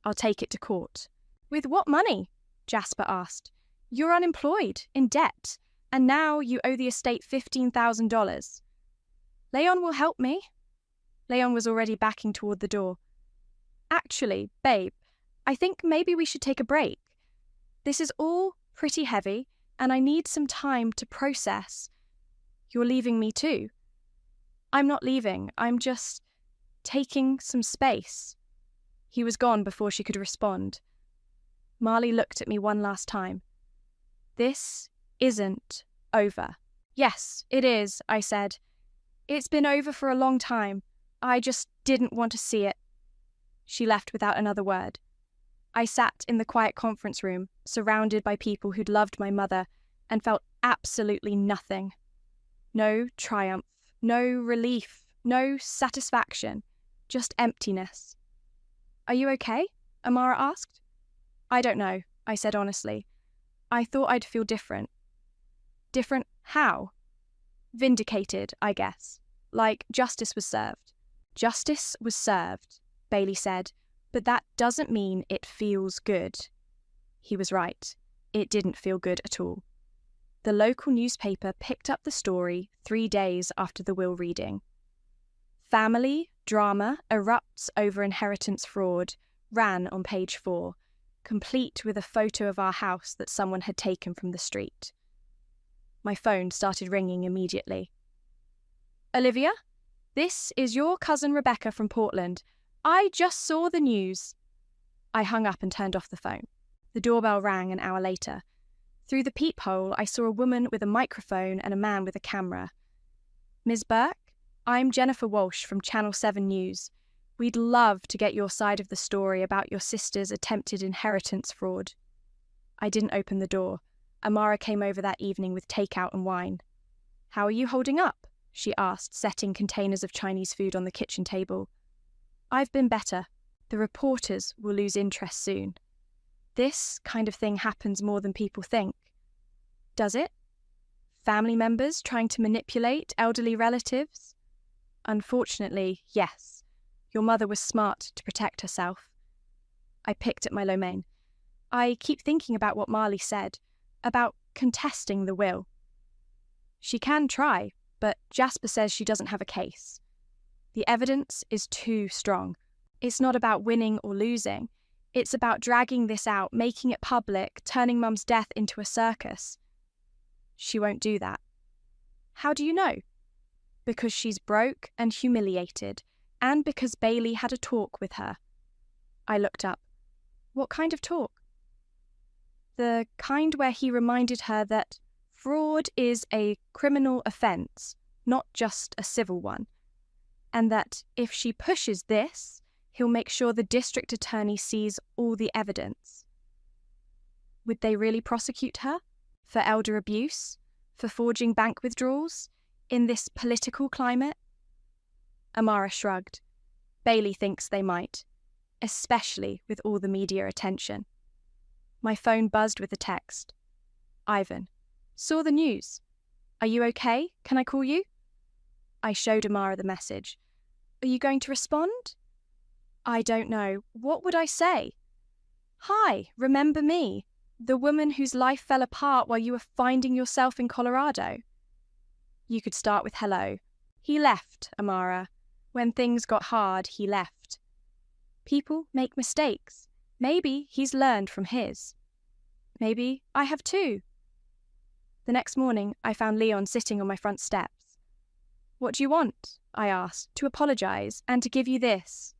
I'll take it to court. With what money? Jasper asked. You're unemployed, in debt, and now you owe the estate $15,000. Leon will help me. Leon was already backing toward the door. Actually, babe, I think maybe we should take a break. This is all pretty heavy, and I need some time to process. You're leaving me too. I'm not leaving, I'm just taking some space. He was gone before she could respond. Marley looked at me one last time. This isn't over. Yes, it is, I said. It's been over for a long time. I just didn't want to see it. She left without another word. I sat in the quiet conference room, surrounded by people who'd loved my mother, and felt absolutely nothing. No triumph, no relief, no satisfaction, just emptiness. "Are you okay?" Amara asked. "I don't know," I said honestly. "I thought I'd feel different." "Different how?" "Vindicated, I guess. Like justice was served." "Justice was served," Bailey said, "but that doesn't mean it feels good." He was right. It didn't feel good at all. The local newspaper picked up the story 3 days after the will reading. "Family drama erupts over inheritance fraud," ran on page 4, complete with a photo of our house that someone had taken from the street. My phone started ringing immediately. "Olivia? This is your cousin Rebecca from Portland. I just saw the news." I hung up and turned off the phone. The doorbell rang an hour later. Through the peephole, I saw a woman with a microphone and a man with a camera. "Ms. Burke, I'm Jennifer Walsh from Channel 7 News. We'd love to get your side of the story about your sister's attempted inheritance fraud." I didn't open the door. Amara came over that evening with takeout and wine. "How are you holding up?" she asked, setting containers of Chinese food on the kitchen table. "I've been better. The reporters will lose interest soon. This kind of thing happens more than people think." "Does it? Family members trying to manipulate elderly relatives?" "Unfortunately, yes. Your mother was smart to protect herself." I picked at my lo mein. "I keep thinking about what Marley said, about contesting the will." "She can try, but Jasper says she doesn't have a case. The evidence is too strong. It's not about winning or losing. It's about dragging this out, making it public, turning Mum's death into a circus." "She won't do that." "How do you know?" "Because she's broke and humiliated, and because Bailey had a talk with her." I looked up. "What kind of talk?" "The kind where he reminded her that fraud is a criminal offence, not just a civil one, and that if she pushes this, he'll make sure the district attorney sees all the evidence." "Would they really prosecute her? For elder abuse? For forging bank withdrawals? In this political climate?" Amara shrugged. "Bailey thinks they might, especially with all the media attention." My phone buzzed with a text. "Ivan, saw the news. Are you okay? Can I call you?" I showed Amara the message. "Are you going to respond?" "I don't know. What would I say?" "Hi, remember me? The woman whose life fell apart while you were finding yourself in Colorado?" You could start with hello. "He left, Amara. When things got hard, he left. People make mistakes. Maybe he's learned from his. Maybe I have too." The next morning, I found Leon sitting on my front steps. "What do you want?" I asked, "to apologise and to give you this."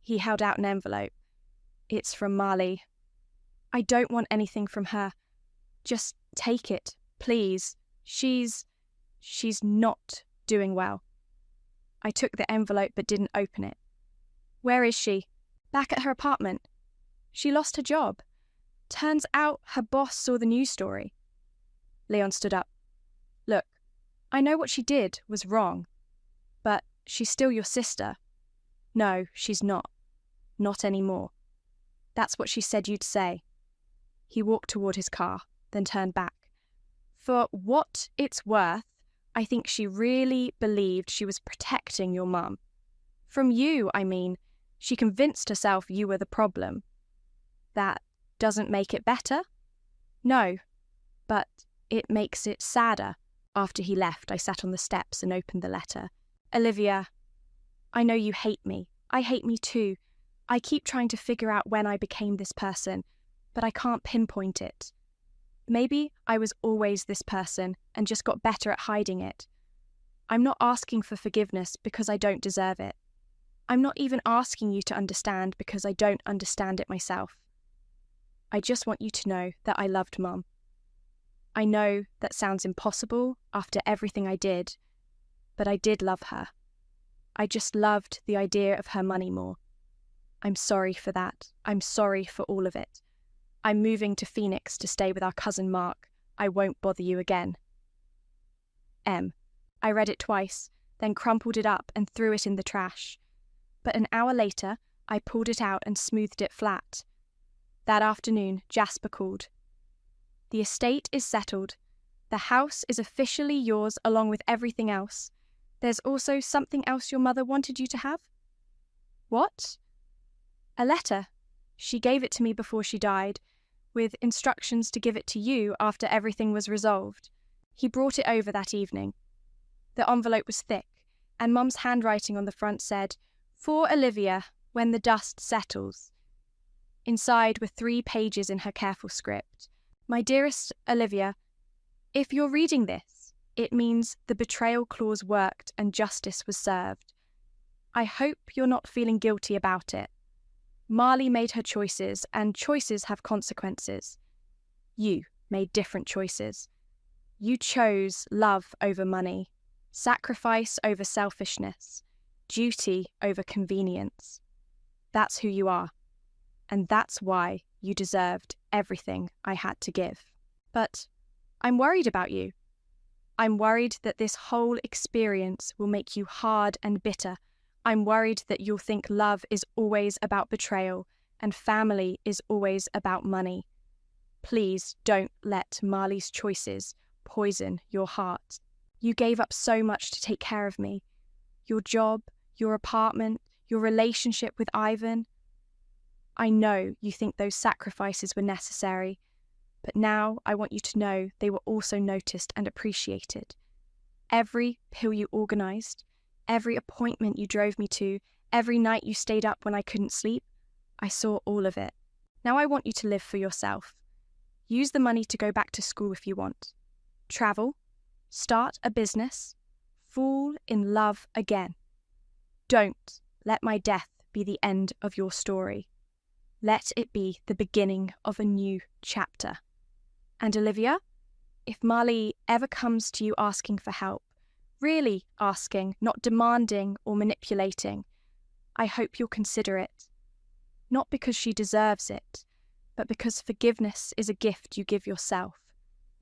He held out an envelope. "It's from Marley." "I don't want anything from her. Just take it, please. She's not doing well." I took the envelope but didn't open it. "Where is she?" "Back at her apartment. She lost her job. Turns out her boss saw the news story." Leon stood up. "Look, I know what she did was wrong, but she's still your sister." "No, she's not. Not anymore. That's what she said you'd say." He walked toward his car, then turned back. "For what it's worth, I think she really believed she was protecting your mum. From you, I mean. She convinced herself you were the problem. That doesn't make it better?" "No, but it makes it sadder." After he left, I sat on the steps and opened the letter. "Olivia, I know you hate me. I hate me too. I keep trying to figure out when I became this person, but I can't pinpoint it. Maybe I was always this person and just got better at hiding it. I'm not asking for forgiveness because I don't deserve it. I'm not even asking you to understand because I don't understand it myself. I just want you to know that I loved Mum. I know that sounds impossible after everything I did, but I did love her. I just loved the idea of her money more. I'm sorry for that. I'm sorry for all of it. I'm moving to Phoenix to stay with our cousin Mark. I won't bother you again. M. I read it twice, then crumpled it up and threw it in the trash. But an hour later, I pulled it out and smoothed it flat. That afternoon, Jasper called. The estate is settled. The house is officially yours along with everything else. There's also something else your mother wanted you to have. What? A letter. She gave it to me before she died, with instructions to give it to you after everything was resolved. He brought it over that evening. The envelope was thick, and Mum's handwriting on the front said, "For Olivia, when the dust settles." Inside were 3 pages in her careful script. My dearest Olivia, if you're reading this, it means the betrayal clause worked and justice was served. I hope you're not feeling guilty about it. Marley made her choices, and choices have consequences. You made different choices. You chose love over money, sacrifice over selfishness, duty over convenience. That's who you are, and that's why you deserved everything I had to give. But I'm worried about you. I'm worried that this whole experience will make you hard and bitter. I'm worried that you'll think love is always about betrayal and family is always about money. Please don't let Marley's choices poison your heart. You gave up so much to take care of me. Your job, your apartment, your relationship with Ivan. I know you think those sacrifices were necessary, but now I want you to know they were also noticed and appreciated. Every pill you organised, every appointment you drove me to, every night you stayed up when I couldn't sleep, I saw all of it. Now I want you to live for yourself. Use the money to go back to school if you want. Travel, start a business, fall in love again. Don't let my death be the end of your story. Let it be the beginning of a new chapter. And Olivia, if Marley ever comes to you asking for help, really asking, not demanding or manipulating, I hope you'll consider it. Not because she deserves it, but because forgiveness is a gift you give yourself,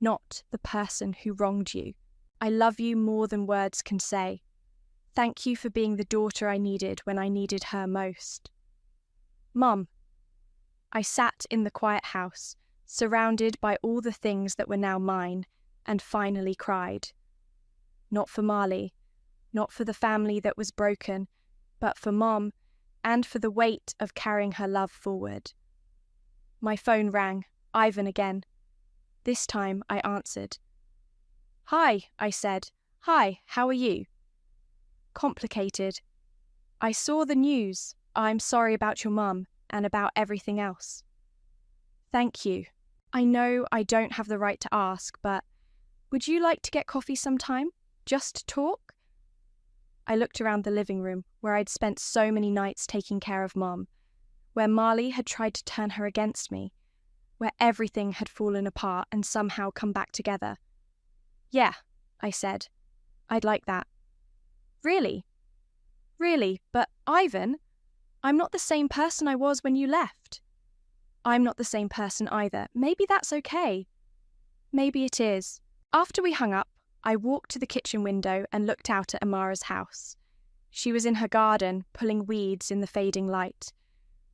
not the person who wronged you. I love you more than words can say. Thank you for being the daughter I needed when I needed her most. Mum. I sat in the quiet house, surrounded by all the things that were now mine, and finally cried. Not for Marley, not for the family that was broken, but for Mom, and for the weight of carrying her love forward. My phone rang, Ivan again. This time I answered. Hi, I said. Hi, how are you? Complicated. I saw the news. I'm sorry about your mum and about everything else. Thank you. I know I don't have the right to ask, but would you like to get coffee sometime? Just talk? I looked around the living room where I'd spent so many nights taking care of Mom, where Marley had tried to turn her against me, where everything had fallen apart and somehow come back together. Yeah, I said. I'd like that. Really? Really, but Ivan, I'm not the same person I was when you left. I'm not the same person either. Maybe that's okay. Maybe it is. After we hung up, I walked to the kitchen window and looked out at Amara's house. She was in her garden, pulling weeds in the fading light.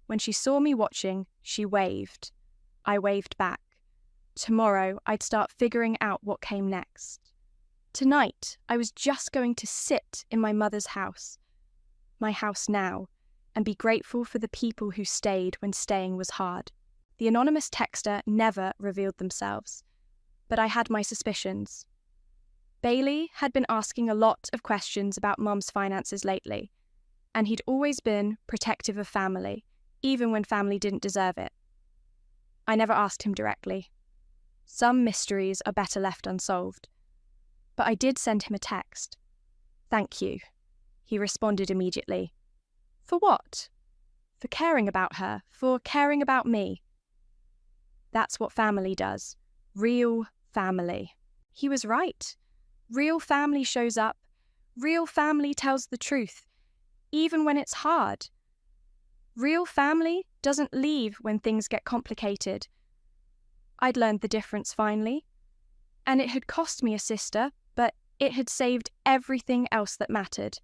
When she saw me watching, she waved. I waved back. Tomorrow, I'd start figuring out what came next. Tonight, I was just going to sit in my mother's house, my house now, and be grateful for the people who stayed when staying was hard. The anonymous texter never revealed themselves, but I had my suspicions. Bailey had been asking a lot of questions about Mum's finances lately, and he'd always been protective of family, even when family didn't deserve it. I never asked him directly. Some mysteries are better left unsolved. But I did send him a text. Thank you. He responded immediately. For what? For caring about her, for caring about me. That's what family does. Real family. He was right. Real family shows up Real family tells the truth, even when it's hard. Real family doesn't leave when things get complicated. I'd learned the difference finally, and it had cost me a sister, but it had saved everything else that mattered.